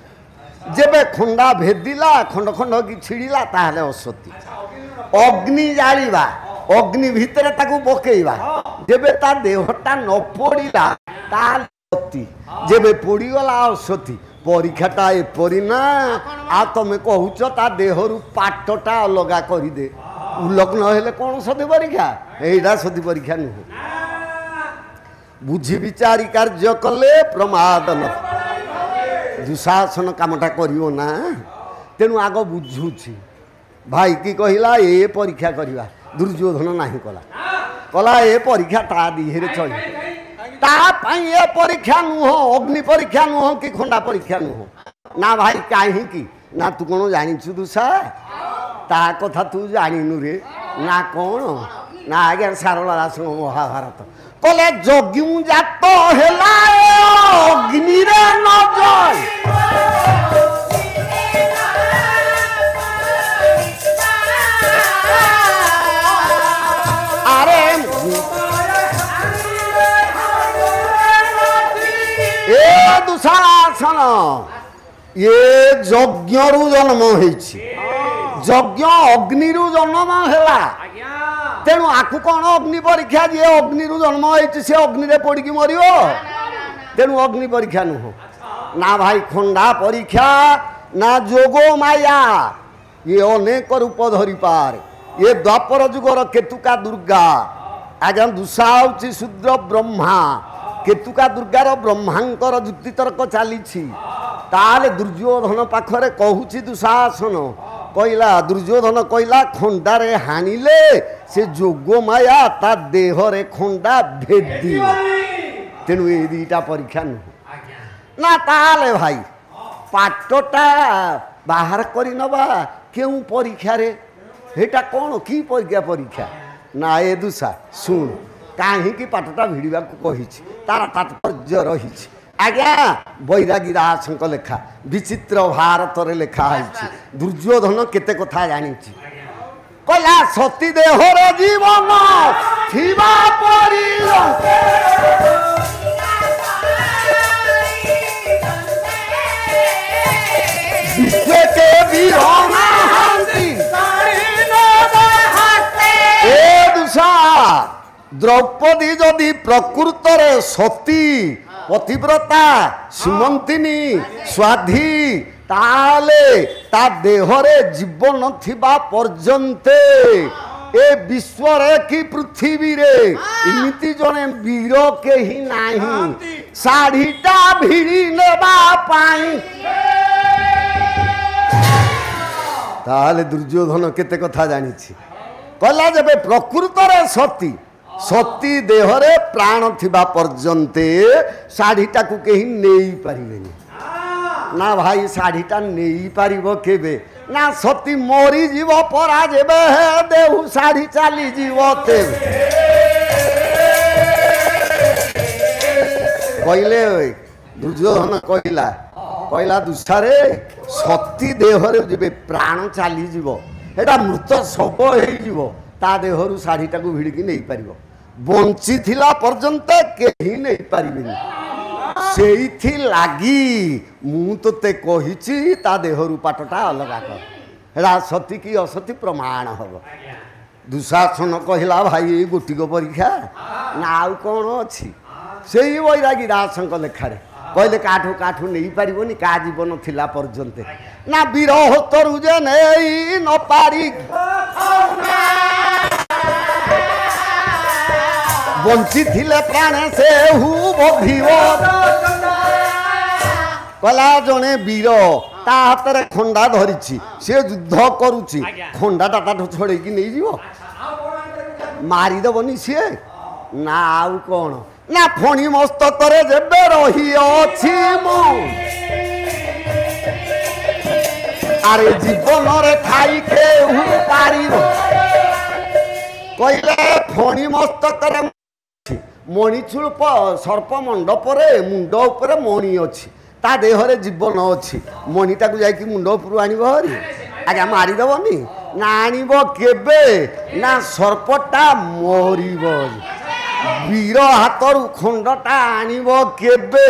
जेबे खंडा भेदिला खंड खंड की छिड़िला ताले असती अग्नि जालिबा अग्नि भितर ताकू पकेइबा जेबे ता देहटा न पड़िला ताले सती जेबे पड़ी गला असती परीक्षाटा एपरी ना आ तुम कहूच ता देहरु पाटटा अलगा करदे उलग्न हेले कौन सती परीक्षा एटा सती परीक्षा नुह बुझी विचारी कार्य कले प्रमाद न दुशासन कामटा करियो ना तेणु आग बुझुछि भाई की कहिला ए परीक्षा करिवा दुर्योधन नाही कला कला ए परीक्षा ता दिहेरे चली ता पई ए परीक्षा नुह अग्नि परीक्षा नुह कि खंडा परीक्षा नुह ना भाई काहे की ना तू कोन जानिछु दुसा ता कथा तू जानिनु रे ना कौन ना आगे सारला दास महाभारत कले जग्यू जात हेला अग्नि रे न जय अरे ए दुशासन ये यज्ञरु जन्म होइछि यज्ञ अग्निरु जन्म हेला तेणु आकु कौन अग्नि परीक्षा जी अग्निरु जन्म होइछि से अग्नि रे पड़ी मरियो तेणु अग्नि परीक्षा नुह ना भाई खंडा परीक्षा ना जोगो माया ये अनेक रूप धरी पार ये द्वापर युगर केतुका दुर्गा आज्ञा दुषा होछि शूद्र ब्रह्मा केतुका दुर्गार ब्रह्मांकर जुक्ति तर्क चली ताले दुर्योधन पाखरे कहूछि दुशासन कहला दुर्योधन कहला खंडारे हानिले से जोगो माया ता देहरे खंडा भेदी तेणु ये दीटा परीक्षा नुह ना ताले भाई पाटटा बाहर करी नबा केउ परीक्षा रे हेटा कौन की परीक्षा ना ए दुषा सुन काहे की पाटटा भिड़वा को कहिछि तार तात्पर्य रहिछि आज्ञा बैरागी दास लेखा विचित्र भारत रे लेखा है दुर्योधन केते कथा जानी कला सती देहर जीवन थिबा परी विश्व के वीरोना हंती ए दुषा द्रौपदी जदि प्रकृत रे सती पतिव्रता सुमंतिनी स्वाधी ताले ता देहरे जीवन थिबा पर्यंते ए विश्व रे की पृथ्वी रे इमिति जने वीर के ही नाही साढ़ीटा भिड़ी नेबा पाई ताले दुर्योधन केते कथा जानी छी कहला जबे प्रकृत रे सती सती देहरे प्राण थिबा पर्यंते साढ़ीटा को कहीं नहीं पारिबेनी ना भाई साढ़ीटा नहीं पारिबो केबे ना सती मोरी जीव परा जेबे हे देहु साढ़ी चाली जीव तेबे कहले दुर्योधन कहला दुष्टारे सती देहरे जेबे प्राण चाली जीव एटा मृत शव हेई जीव ता देहरु साढ़ीटा को भिड़की नहीं पारिबो बंची थिला पर्यंत केही नहीं पारिबेनी सेइथि लागी मु तोते कहिछि ता देहरु पाटटा अलगा कर हेरा सती की असती प्रमाण हबो दुशासन कहला भाई गोटिक परीक्षा ना आउ कोन अछि सेई बैरागी दासंक लेखारे कहले काठू काठू नहीं पारिबोनी का जीवन थिला पर्यंत ना विरह तरु जे नहीं न पारी बंची थिले प्राणे से हु बधिव कला जने वीर ता हाथ खंडा धरी से युद्ध करुच्ची खंडाटा ताठू छड़े कि नहीं जीव मारिदेवनी सी ना आउ कौन ना फणी मस्तक जेबे रही अछि मु আরে জীবনরে খাই কেহু পারিব কইলে ফণি মস্তকরে মণিচূল সর্প মণ্ডপরে মুন্ড উপরে মণি ଅଛି তা দেহরে জীবন ଅଛି মণিটাକୁ ଯାଇକି ମୁଣ୍ଡ ଉପରୁ ଆଣିବ ହରି ଆଜ୍ଞା ମାରିଦେବନି ନା ଆଣିବ କେବେ ନା ସର୍ପଟା ମରିବ ବୀର ହାତରୁ ଖଣ୍ଡଟା ଆଣିବ କେବେ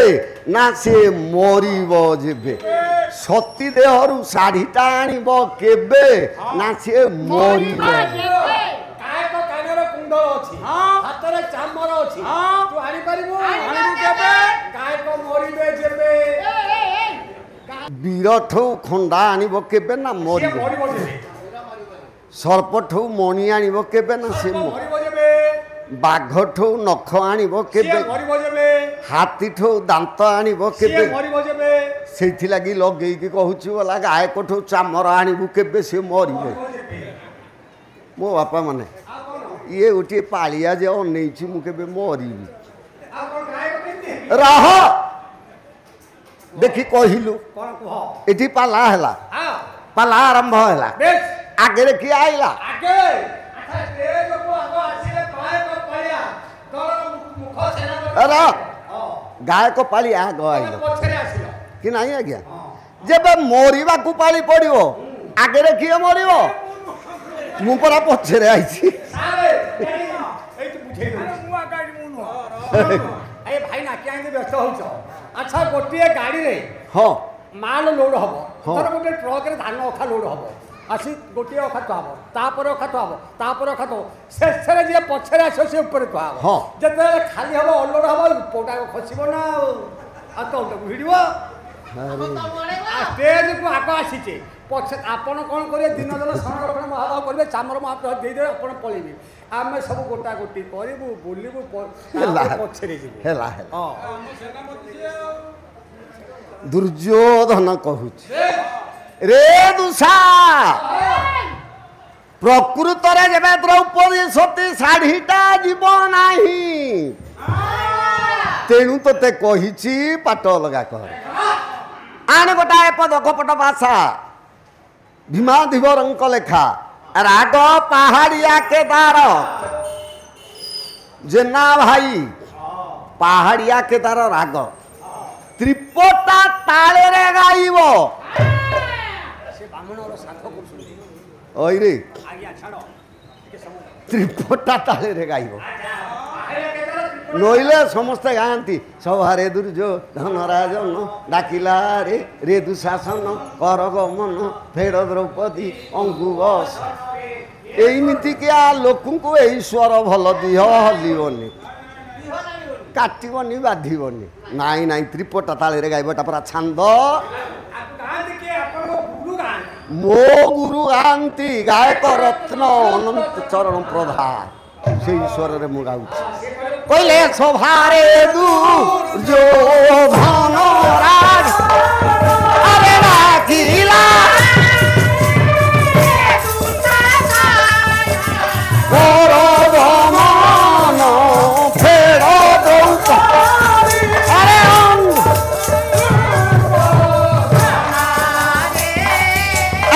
ନା ସେ ମରିବ ଯେବେ ସତୀ ଦେହରୁ ଶାଢ଼ୀଟା ଆଣିବ କେବେ ନା ସେ ମରିବ ହାତରେ ଚାମର ଅଛି ତୁ ଆଣି ପାରିବୁ କେବେ ଗାୟକ ମରିବେ ଯେବେ ବୀରଠୁ ଖଣ୍ଡା ଆଣିବ କେବେ ନା ମରିବ ସର୍ପଠୁ ମଣି ଆଣିବ କେବେ ନା ସେ ମରିବ ଯେବେ ବାଘଠୁ ନଖ ଆଣିବ କେବେ ମରିବ ଯେବେ ହାତୀଠୁ ଦାନ୍ତ ଆଣିବ କେବେ ମରିବ ଯେବେ ସେଇଥିଲାଗି ଲଗେଇକି କହୁଛି ବୋଲା ଗାୟକଠୁ ଚାମର ଆଣିବୁ କେବେ ସେ ମରିବ ମୋ ବାପା ମାନେ ଇଏ ଗୋଟିଏ ପାଳିଆ ଯେ ଅନେଇଛି ମୁଁ କେବେ ମରିବି ରହ ଦେଖି କହିଲୁ ଏଠି ପାଲା ହେଲା ପାଲା ଆରମ୍ଭ ହେଲା ଆଗରେ କିଏ ଆଇଲା ଗାୟକ ପାଳି ଆଗ ଆଇଲ କି ନାହିଁ ଆଜ୍ଞା ଯେବେ ମରିବାକୁ ପାଳି ପଡ଼ିବ ଆଗରେ କିଏ ମରିବ ମୁଁ ପରା ପଛରେ ଆଇଛି ଭାଇ ନା କାହିଁକି ବ୍ୟସ୍ତ ହଉଛ ଆଚ୍ଛା ଗୋଟିଏ ଗାଡ଼ିରେ ହଁ ମାଲ ଲୋଡ୍ ହବ ଧର ଗୋଟେ ଟ୍ରକରେ ଧାନ ଅଖା ଲୋଡ୍ ହବ ଆସି ଗୋଟିଏ ଅଖା ଥୁଆ ହବ ତାପରେ ଅଖା ଥୁଆ ହବ ତାପରେ ଅଖା ଥୁଆ ଶେଷରେ ଯିଏ ପଛରେ ଆସିବ ସେ ଉପରେ ଥୁଆ ହବ ଯେତେବେଳେ ଖାଲି ହବ ଅଲୋଡ୍ ହବ ପୋଟାକ ଖସିବ ନା ଆଉ ତଳଟାକୁ ଭିଡ଼ିବ ଷ୍ଟେଜକୁ ଆଗ ଆସିଛେ ପଛେ ଆପଣ କ'ଣ କରିବେ ଦିନ ସଂରକ୍ଷଣ ମହାଭାବ କରିବେ ଚାମର ମହାପ୍ରଭୁ ଦେଇଦେବେ ଆପଣ ପଳେଇବେ ଆମେ ସବୁ ଗୋଟା ଗୋଟି କରିବୁ ବୁଲିବୁ ପଛରେ ଯିବୁ ହେଲା ଦୁର୍ଯ୍ୟୋଧନ କହୁଛି ରେ ଦୁଷା ପ୍ରକୃତରେ ଯେବେ ଦ୍ରୌପଦୀ ସତୀ ଶାଢ଼ୀଟା ଯିବ ନାହିଁ ତେଣୁ ତୋତେ କହିଛି ପାଟ ଅଲଗା କର ଆଣ ଗୋଟାଏ ପଦ କପଟ ଭାଷା ଭୀମାଧିବରଙ୍କ ଲେଖା ରାଗ ପାହାଡ଼ିଆ କେଦାର ଜେନା ଭାଇ ପାହାଡ଼ିଆ କେଦାର ରାଗ ତ୍ରିପଟା ତାଳରେ ଗାଇବ ଓଇରେ ତ୍ରିପଟା ତାଳରେ ଗାଇବ ନଇଲେ ସମସ୍ତେ ଗାଆନ୍ତି ସଭାରେ ଦୁର୍ଯ୍ୟୋଧନ ରାଜନ ଡାକିଲା ରେ ରେ ଦୁଶାସନ କର ଗମନ ଫେର ଦ୍ରୌପଦୀ ଅଙ୍ଗୁବସ ଏଇମିତିକିଆ ଲୋକଙ୍କୁ ଏଇ ସ୍ୱର ଭଲ ଦିହ ହଲିବନି କାଟିବନି ବାଧିବନି ନାଇଁ ନାଇଁ ତ୍ରିପଟା ତାଳରେ ଗାଇବ ଏଟା ପୁରା ଛାନ୍ଦ ମୋ ଗୁରୁ ଗାଆନ୍ତି ଗାୟକ ରତ୍ନ ଅନନ୍ତ ଚରଣ ପ୍ରଧାନ ସେଇ ସ୍ୱରରେ ମୁଁ ଗାଉଛି କହିଲେ ସଭାରେ ଦୁର୍ଯ୍ୟୋଧନ ରାଜ ଆରେ ଡାକିଲା କର ଗମନ ଫେର ଦ୍ରୌପଦୀ ଆରେ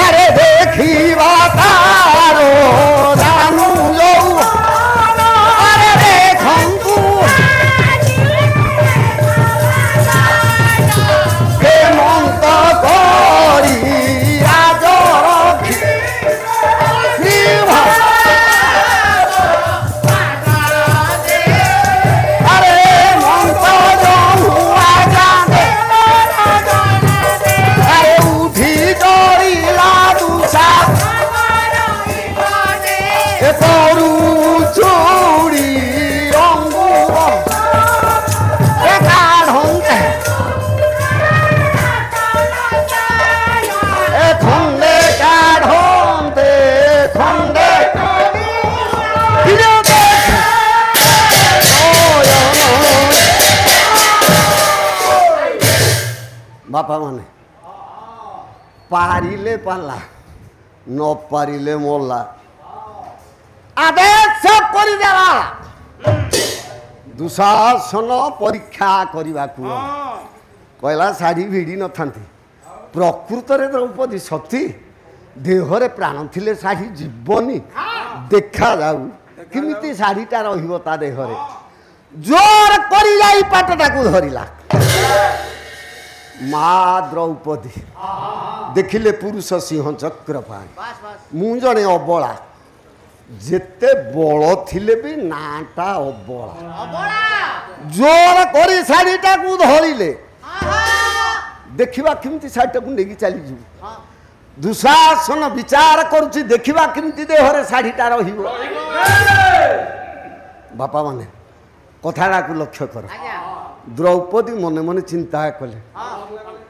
ଆରେ ଦେଖିବା ତାର ଜାନୁ ବାପା ମାନେ ପାରିଲେ ପାଲା ନ ପାରିଲେ ମଲା ଆଦେଶ କରିଦେଲା ଦୁଶାସନ ପରୀକ୍ଷା କରିବାକୁ କହିଲା ଶାଢ଼ୀ ଭିଡ଼ି ନଥାନ୍ତି प्रकृतरे द्रौपदी सती देहरे प्राण थिले शाढ़ी जीवनी देखा जाऊ किमिति शाढ़ीटा रहिबो ता देहरे जोर करी जाई पाटटाकू धरिला माँ द्रौपदी देखिले पुरुष सिंह चक्र पाए मु जने अबला जेते बल थिले भी नाटा अबला जोर करी शाढ़ीटाकू धरिले देखिबा किमिति शाढ़ीटाकू नेगी चली जू दुशासन विचार करुची देखिबा किमिति देहरे शाढ़ीटा रहिबो बापा माने कथाटाकू लक्ष्य कर द्रौपदी मने मने चिंता कले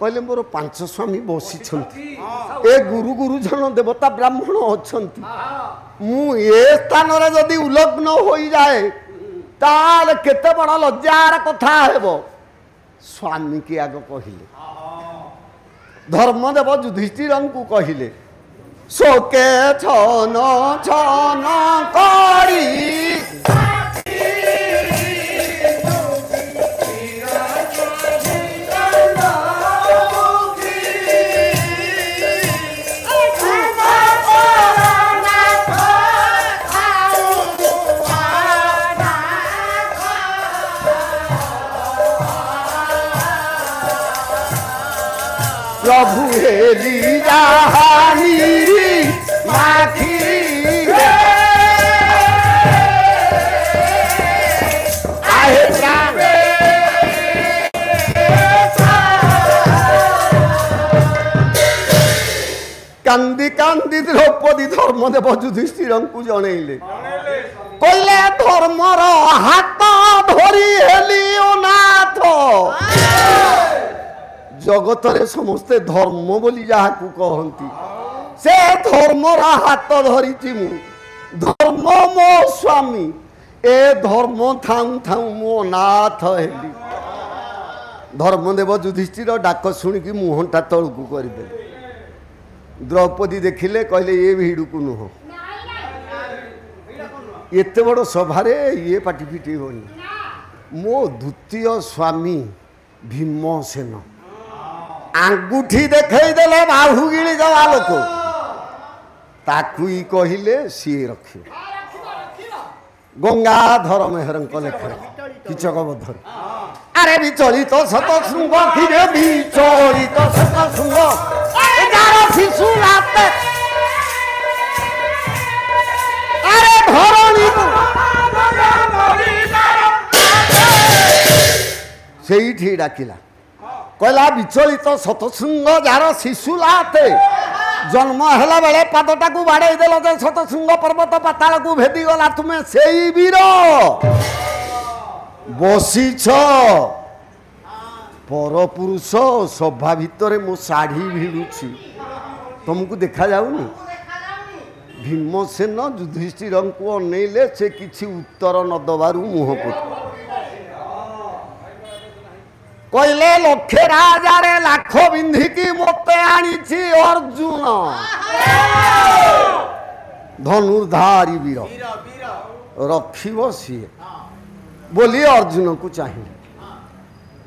कहले मोर 5 स्वामी बसी ए गुरु गुरुजन देवता ब्राह्मण अच्छंती मु ए स्थान रे जदी उलग्न होई जाए ताल केते बड़ लज्जार कथा हेबो स्वामी के आग कहिले धर्मदेव युधिष्ठिर को कहिले शोके छन छन करी प्रभु हेली जहानी माखी आहे प्राण कांदी कांदी द्रौपदी धर्मदेव युधिष्ठिर को जनइले कहले धर्मर हाथ धरी हेली नाथ जगतरे समस्ते धर्म बोली जहाँ कहती से धर्मर हाथ धरी मु धर्म मो स्वामी ए धर्म थाऊ थाऊ मो नाथ हेली धर्मदेव युधिष्ठिर डाक शुणिकी मुहटा तलू करदे द्रौपदी देखिले कहले ये भिड़ को नुह एते बड़ सभारे ये पाटी फिटे होनी मो द्वितीय स्वामी भीमसेन आंगुठी देखई देले बाहु गिली जवा लोक ताकुई कहिले सी रखियो गंगाधर मेहरंक लेखा किचक बधर अरे विचलित शत शृंग किरे विचलित शत शृंग एगारो शिशु लाते अरे धरणी सेठी डाकिला कहला विचलित शतशृंग जार शिशु लाते जन्म हेला बेले पादटा को बाड़े देल जे शतशृंग पर्वत पाताल को भेदी गला तुम्हें सेई वीर बसीछ पर पुरुष सभा भितर मो साड़ी भिड़ुछि तुमको देखा जाऊनी भीमसेन युधिष्ठिर को अनेले से किछि उत्तर न दबारु मुह पोत कहले लक्षे राजारे लाख बिंधिकी मते आनीछि अर्जुन धनुर्धारी वीर रखिब सी बोली अर्जुन को चाहिए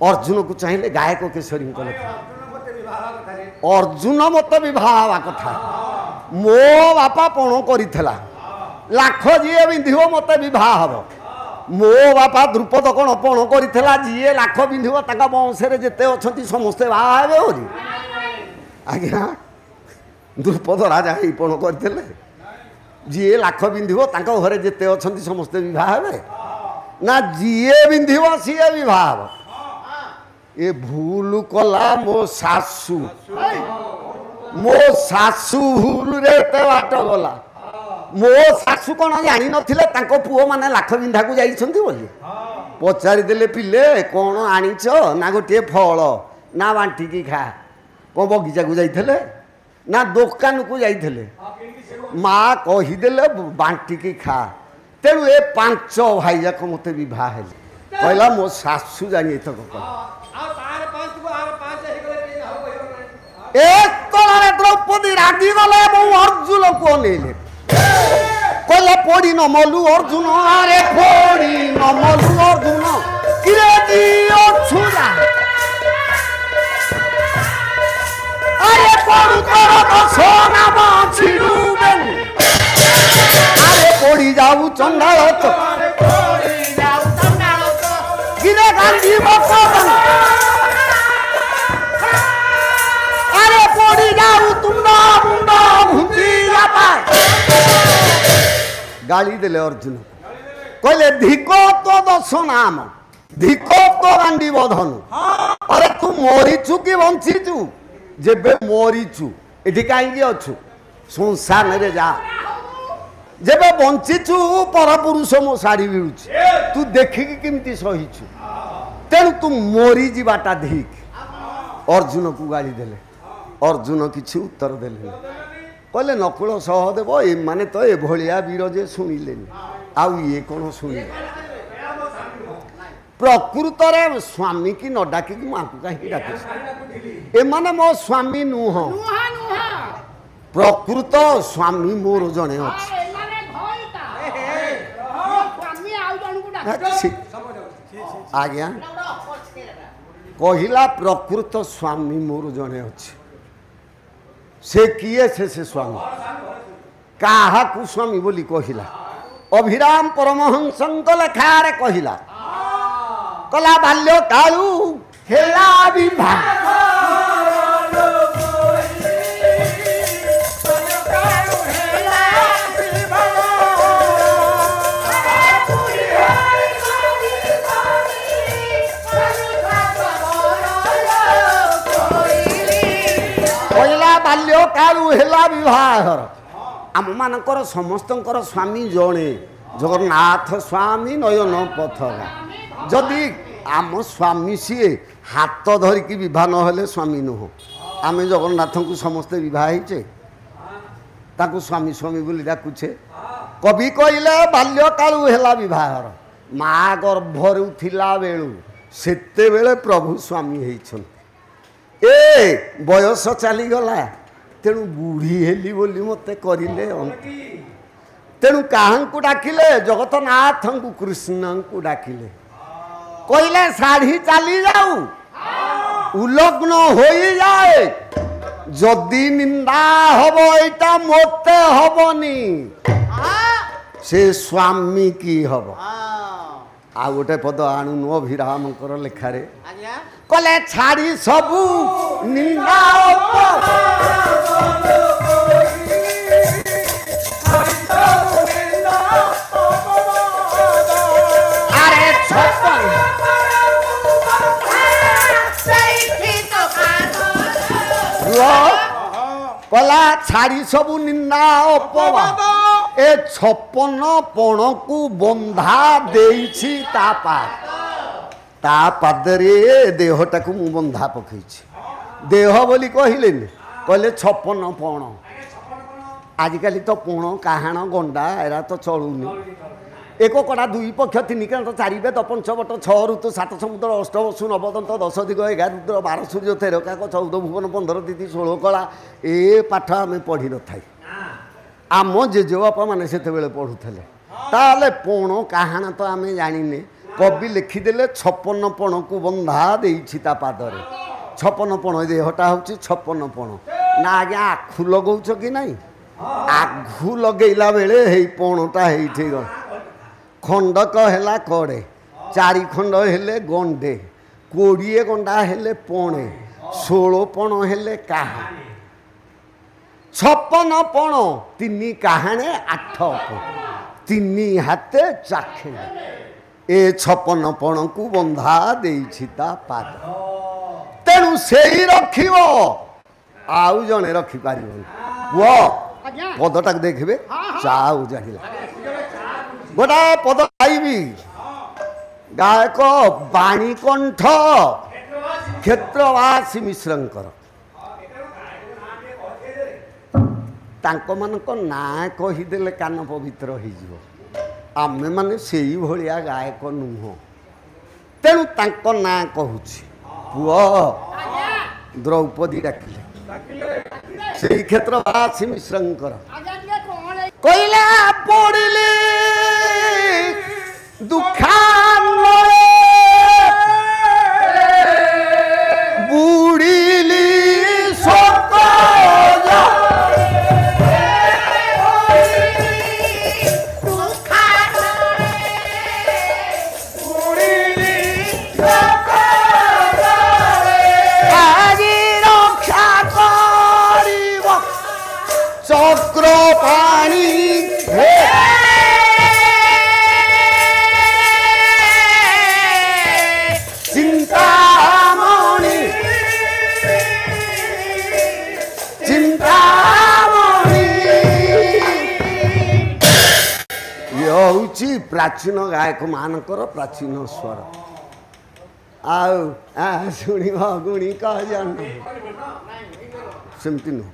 अर्जुन को चाहिए गायक केशरी अर्जुन मत विवाह कथा मो बापा पण करिथला लाख जी बिंधिव मत विवाह हम मो बापा द्रुपद कौन पण करिथला जी लाख बिंधिव ताका वंशे जेते अछंती समस्ते बाहा हेबे होरी आज्ञा द्रुपद राजा ही पण करथिले जी लाख बिंधिव ताका घरे जेते अछंती समस्ते विवाह हेबे ना जीए बिंधिव सीए विवाह हेबे ए भूल कला मो सासू भूल रे ते बाट गला मो सासू कौन जानी नथिले तांको पुओ माने लाख बिंधा को जाइछंती बोली पचारि देले पिले कौन आनिछ ना गोटे फल ना बांटी की खा को बगीचा को जाइथले ना दुकान को जाइथले माँ कहीदेले बांटी की खा तेणु ए 5 भाई जाक मते विवाह हेले कहला मो सासू जानी एतक एक तलारे द्रौपदी रागी गले अर्जुन को अनेले कहले पड़ी न मलु अर्जुन अरे पड़ी न मलु अर्जुन किरे दियो छुरा ଚଣ୍ଡାଳ ଗିରେ ଗାନ୍ଧୀ ଆରେ ପଡ଼ି ଯାଉ ତୁଣ୍ଡ ମୁଣ୍ଡ ଘୁଞ୍ଚି ଗାଳି ଦେଲେ ଅର୍ଜୁନ କହିଲେ ଧିକ ତ ଦଶ ନାମ ଧିକ ତ ଗାଣ୍ଡି ବଧନୁ ଆରେ ତୁ ମରିଛୁ କି ବଞ୍ଚିଛୁ ଯେବେ ମରିଛୁ ଏଠି କାହିଁକି ଅଛୁ ସଂସାରରେ ଯା ଯେବେ ବଞ୍ଚିଛୁ ପରପୁରୁଷ ମୋ ଶାଢ଼ୀ ମିଳୁଛି ତୁ ଦେଖିକି କେମିତି ସହିଛୁ ତେଣୁ ତୁ ମରିଯିବାଟା ଧିକ ଅର୍ଜୁନକୁ ଗାଳି ଦେଲେ ଅର୍ଜୁନ କିଛି ଉତ୍ତର ଦେଲେନି କହିଲେ ନକୁଳ ସହଦେବ ଏମାନେ ତ ଏଭଳିଆ ବୀର ଯେ ଶୁଣିଲେନି ଆଉ ଇଏ କ'ଣ ଶୁଣିଲେ ପ୍ରକୃତରେ ସ୍ୱାମୀ କି ନ ଡାକିକି ମାଙ୍କୁ କାହିଁକି ଡାକିଛି ଏମାନେ ମୋ ସ୍ୱାମୀ ନୁହଁ ପ୍ରକୃତ ସ୍ୱାମୀ ମୋର ଜଣେ ଅଛି ଆଜ୍ଞା କହିଲା ପ୍ରକୃତ ସ୍ୱାମୀ ମୋର ଜଣେ ଅଛି ସେ କିଏ ସେ ସ୍ୱାମୀ କାହାକୁ ସ୍ୱାମୀ ବୋଲି କହିଲା ଅଭିରାମ ପରମହଂସଙ୍କ ଲେଖାରେ କହିଲା କଲା ବାଲ୍ୟ କାଳୁ ହେଲା ବିବାହ ବାଲ୍ୟ କାଳୁ ହେଲା ବିବାହର ଆମମାନଙ୍କର ସମସ୍ତଙ୍କର ସ୍ୱାମୀ ଜଣେ ଜଗନ୍ନାଥ ସ୍ୱାମୀ ନୟନ ପଥରା ଯଦି ଆମ ସ୍ୱାମୀ ସିଏ ହାତ ଧରିକି ବିବାହ ନହେଲେ ସ୍ୱାମୀ ନୁହଁ ଆମେ ଜଗନ୍ନାଥଙ୍କୁ ସମସ୍ତେ ବିବାହ ହେଇଛେ ତାକୁ ସ୍ୱାମୀ ସ୍ୱାମୀ ବୋଲି ଡାକୁଛେ କବି କହିଲେ ବାଲ୍ୟ କାଳୁ ହେଲା ବିବାହର ମା ଗର୍ଭରୁ ଥିଲା ବେଳୁ ସେତେବେଳେ ପ୍ରଭୁ ସ୍ୱାମୀ ହେଇଛନ୍ତି ଏ ବୟସ ଚାଲିଗଲା ତେଣୁ ବୁଢ଼ୀ ହେଲି ବୋଲି ମୋତେ କରିଲେ ତେଣୁ କାହାଙ୍କୁ ଡାକିଲେ ଜଗତନାଥଙ୍କୁ କୃଷ୍ଣଙ୍କୁ ଡାକିଲେ କହିଲେ ଶାଢ଼ୀ ଚାଲି ଯାଉ ଉଲଗ୍ନ ହୋଇଯାଏ ଯଦି ନିନ୍ଦା ହବ ଏଇଟା ମୋତେ ହବନି ସେ ସ୍ୱାମୀ କି ହବ ଆଉ ଗୋଟେ ପଦ ଆଣୁନୁ ଅଭିରାମଙ୍କର ଲେଖାରେ କଲେ ଛାଡ଼ି ସବୁ ନିନ୍ଦା ଆରେ କଲା ଛାଡ଼ି ସବୁ ନିନ୍ଦା ଅପବାଦ ଏ 56 ପଣକୁ ବନ୍ଧା ଦେଇଛି ତା ପାଦରେ ଦେହଟାକୁ ମୁଁ ବନ୍ଧା ପକେଇଛି ଦେହ ବୋଲି କହିଲେନି କହିଲେ 56 ପଣ ଆଜିକାଲି ତ ପଣ କାହାଣ ଗଣ୍ଡା ଏରା ତ ଚଳୁନି ଏକ କଡ଼ା 2 ପକ୍ଷ 3 କାନ୍ତ 4 ବେଦ 5 ବଟ 6 ଋତୁ 7 ସମୁଦ୍ର 8 ବସୁ 9 ଦନ୍ତ 10 ଦିଗ 11 ରୁଦ୍ର 12 ସୂର୍ଯ୍ୟ 13 କାକ 14 ଭୁବନ 15 ତିଥି 16 କଳା ଏ ପାଠ ଆମେ ପଢ଼ି ନଥାଇ ଆମ ଜେଜେବାପା ମାନେ ସେତେବେଳେ ପଢ଼ୁଥିଲେ ତାହେଲେ ପଣ କାହାଣ ତ ଆମେ ଜାଣିନେ କବି ଲେଖିଦେଲେ 56 ପଣକୁ ବନ୍ଧା ଦେଇଛି ତା ପାଦରେ 56 ପଣ ଦେହଟା ହେଉଛି 56 ପଣ ନା ଆଜ୍ଞା ଆଖୁ ଲଗଉଛ କି ନାହିଁ ଆଖୁ ଲଗେଇଲା ବେଳେ ହେଇ ପଣଟା ହେଇଠି ଗଲା ଖଣ୍ଡକ ହେଲା କଡ଼େ 4 ଖଣ୍ଡ ହେଲେ ଗଣ୍ଡେ 20 ଗଣ୍ଡା ହେଲେ ପଣେ 16 ପଣ ହେଲେ କାହା 56 ପଣ 3 କାହାଣେ 8 ପଣ 3 ହାତେ ଚାଖେ ଏ 56 ପଣକୁ ବନ୍ଧା ଦେଇଛି ତା ପାଦ ତେଣୁ ସେଇ ରଖିବ ଆଉ ଜଣେ ରଖିପାରିବନି ପୁଅ ପଦଟାକୁ ଦେଖିବେ ଚାଉ ଜାଣିଲା ଗୋଟାଏ ପଦ ଗାଇବି ଗାୟକ ବାଣୀକଣ୍ଠ କ୍ଷେତ୍ରବାସୀ ମିଶ୍ରଙ୍କର ତାଙ୍କମାନଙ୍କ ନାଁ କହିଦେଲେ କାନ ପବିତ୍ର ହେଇଯିବ ଆମେମାନେ ସେଇଭଳିଆ ଗାୟକ ନୁହଁ ତେଣୁ ତାଙ୍କ ନାଁ କହୁଛି ପୁଅ ଦ୍ରୌପଦୀ ଡାକିଲେ ସେଇ କ୍ଷେତ୍ରବାସୀ ମିଶ୍ରଙ୍କର କହିଲେ ପଡ଼ିଲେ ଦୁଃଖାନରେ ବୁଡ଼ିଲି रही प्राचीन गायक मानकर प्राचीन स्वर आउ शुणी गुणी कह जान सेमती नुह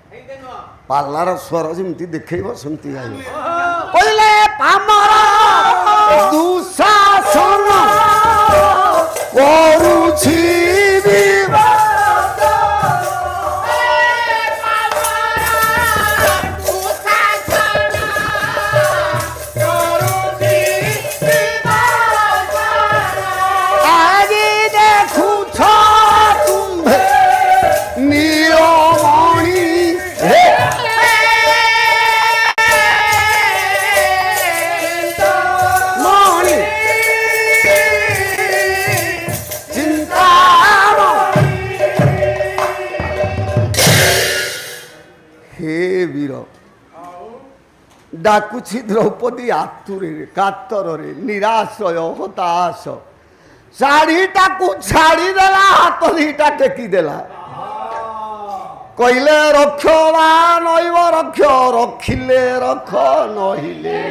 पार्लार स्वर जमी देखेब सेमती गाइब कहले पामर दुशासन करुछि डाकुछि द्रौपदी आतुरे कातरे निराश्रय हताश शाढ़ीटा को छाड़ी देला हाथ दीटा टेकी देला कहले रक्ष वा नैव रक्ष रखिले रख नहिले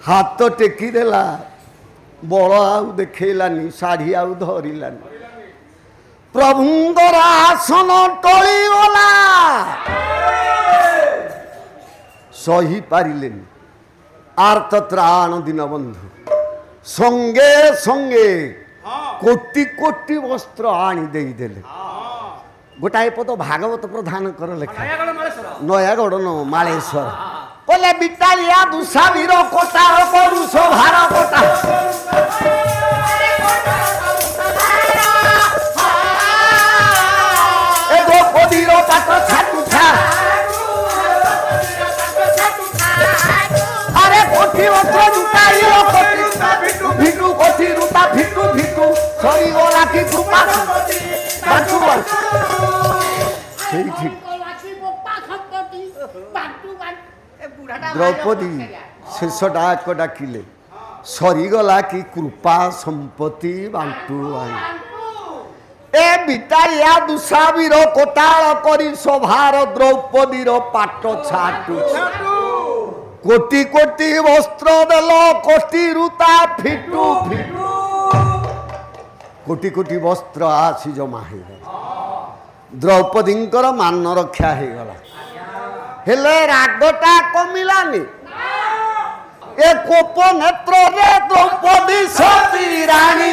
हाथ टेकी देला बड़ आउ देखैलानी शाढ़ी आउ धरिलानी प्रभुंकर आसन टली गला सही पारिले आर्त त्राण दीन बंधु संगे संगे कोटि कोटि वस्त्र आनी देदेले गोटाए पद भागवत प्रधान कर लेखा नयागढ़ न मालेश्वर बोले बिटालिया दुसावीर कोटा पुरुष भार कोटा द्रौपदीर पाट छाटू छा अरे कोठी वस्त्र जुटाई भिटू कोठी रूपा भिटू भिटू सरी गोला की कृपा बाटू द्रौपदी शेष डाक डाकिले सरीगला की कृपा संपत्ति बांटू ए बिटारिया दुसावीर कोटाल करी सभार द्रौपदीर पाट छाटू कोटि कोटि वस्त्र देल कोटि रूता फिटू फिटू कोटि कोटि वस्त्र आसी जमा हो द्रौपदींकर मान रक्षा हो गला हेले रागटा कमिलानी ए कोप नेत्र रे द्रौपदी सती रानी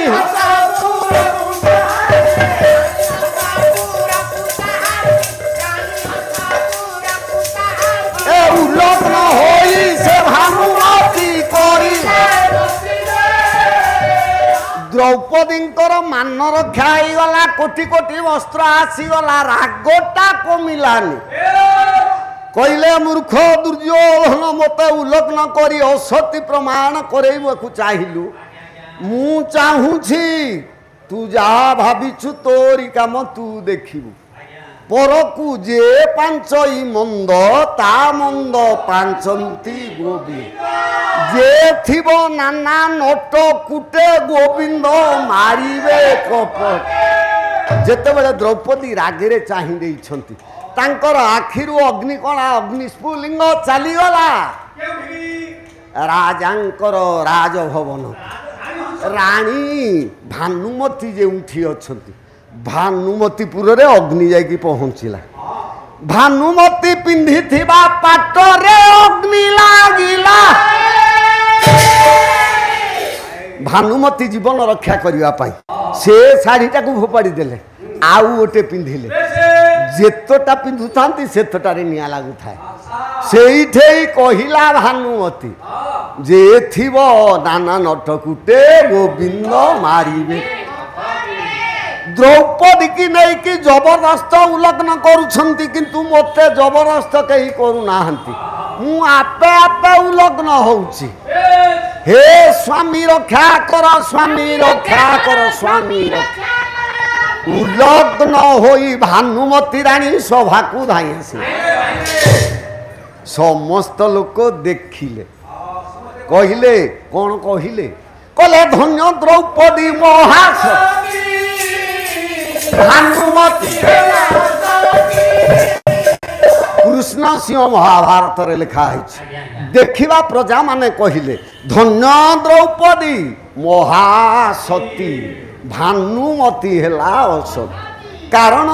ए उलग्न होई से भानुमती करी द्रौपदींकर मान रक्षा हो गला कोटि कोटि वस्त्र आसीगला रागटा कमिलानी कहले मूर्ख दुर्योधन मत उल्लग्न करी असत्य प्रमाण करैबकु चाहिलु मु चाहूछि तू जा भाविछु तोरी काम तू देखिबु परकु जे पांचई मंद ता मंद पांचंती गोबी जे थिबो नाना नट कुटे गोविंद मारिबे कपट जेतेबेले द्रौपदी रागेरे चाहि देइछंती तांकर आखिरु अग्निकणा अग्निस्फुलिंग चलीगला राजांकर राजभवन राणी भानुमती जे उठी अछंती भानुमतीपुर रे अग्नि जाई पहुंचला भानुमती पिंधी थिबा पाटरे अग्नि लागिला भानुमती जीवन रक्षा करिवा पाई से साड़ीटा को फोपाड़ी देले आउ ओटे पिंधिले जेतटा पिंधुथांती सेतटारे निया लागु थाए सेइठे कहिला भानुमती जे थिबो नाना नटकुटे गोविंद मारिबे द्रौपदी की नहीं कि जबरदस्त उल्लग्न करुछंती किंतु मते जबरदस्त कहीं करू नाहंती मु आपे आपे उल्लग्न होउची हे स्वामी रक्षा कर स्वामी रक्षा कर स्वामी रक्षा उल्लग्न होई भानुमती रानी सभा को धाई आसी समस्त लोक देखिले कहिले कौन कहिले कले धन्य द्रौपदी महास भानुमती कृष्ण सिंह महाभारत रे लिखा है देखिबा प्रजा माने कहिले धन्य द्रौपदी महासती भानुमती हेला असती कारण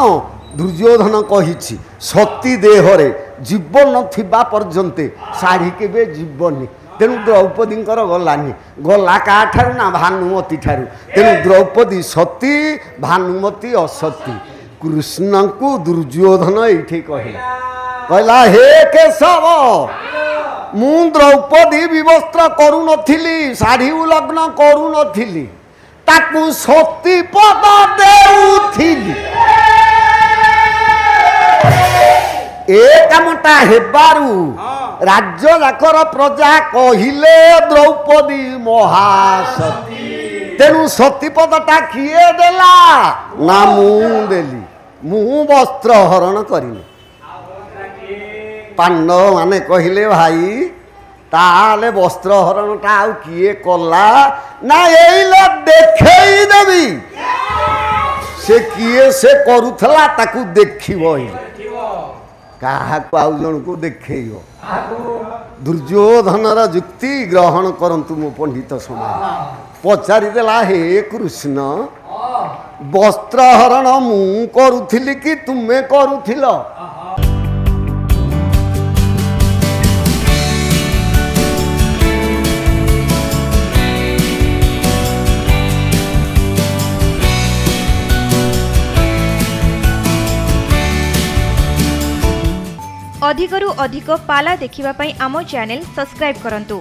दुर्योधन कहिछि सती देहरे जीवन थिबा पर्यंते साड़ी केबे जीवनी तेणु द्रौपदी गलानी गला का ठारू ना भानुमती ठारू तेणु द्रौपदी सती भानुमती असती कृष्ण को दुर्योधन ये कहला हे केशव मु द्रौपदी विवस्त्र करू नथिली साड़ी उलग्न करू नथिली ताकू सती पद देउथिली ए कामटा हेबारू राज्य जाकर प्रजा कहिले द्रौपदी महासती तेणु सतीपदटा किए देला ना मु देली मु वस्त्र हरण करिनी पांडव माने कहिले भाई ताले वस्त्र हरणटा आउ किए कला ना एइले देखई देबी से किए से करूथला ताकू देखिबो कहा आउ जन को देखो दुर्योधनर जुक्ति ग्रहण करंतु मो पंडित समाज पचारिदेला हे कृष्ण वस्त्र हरण मु करुथिली कि तुमे करुथिल अधिकरु अधिक पाला देखिबा पई आमो चैनल सब्सक्राइब करंतु।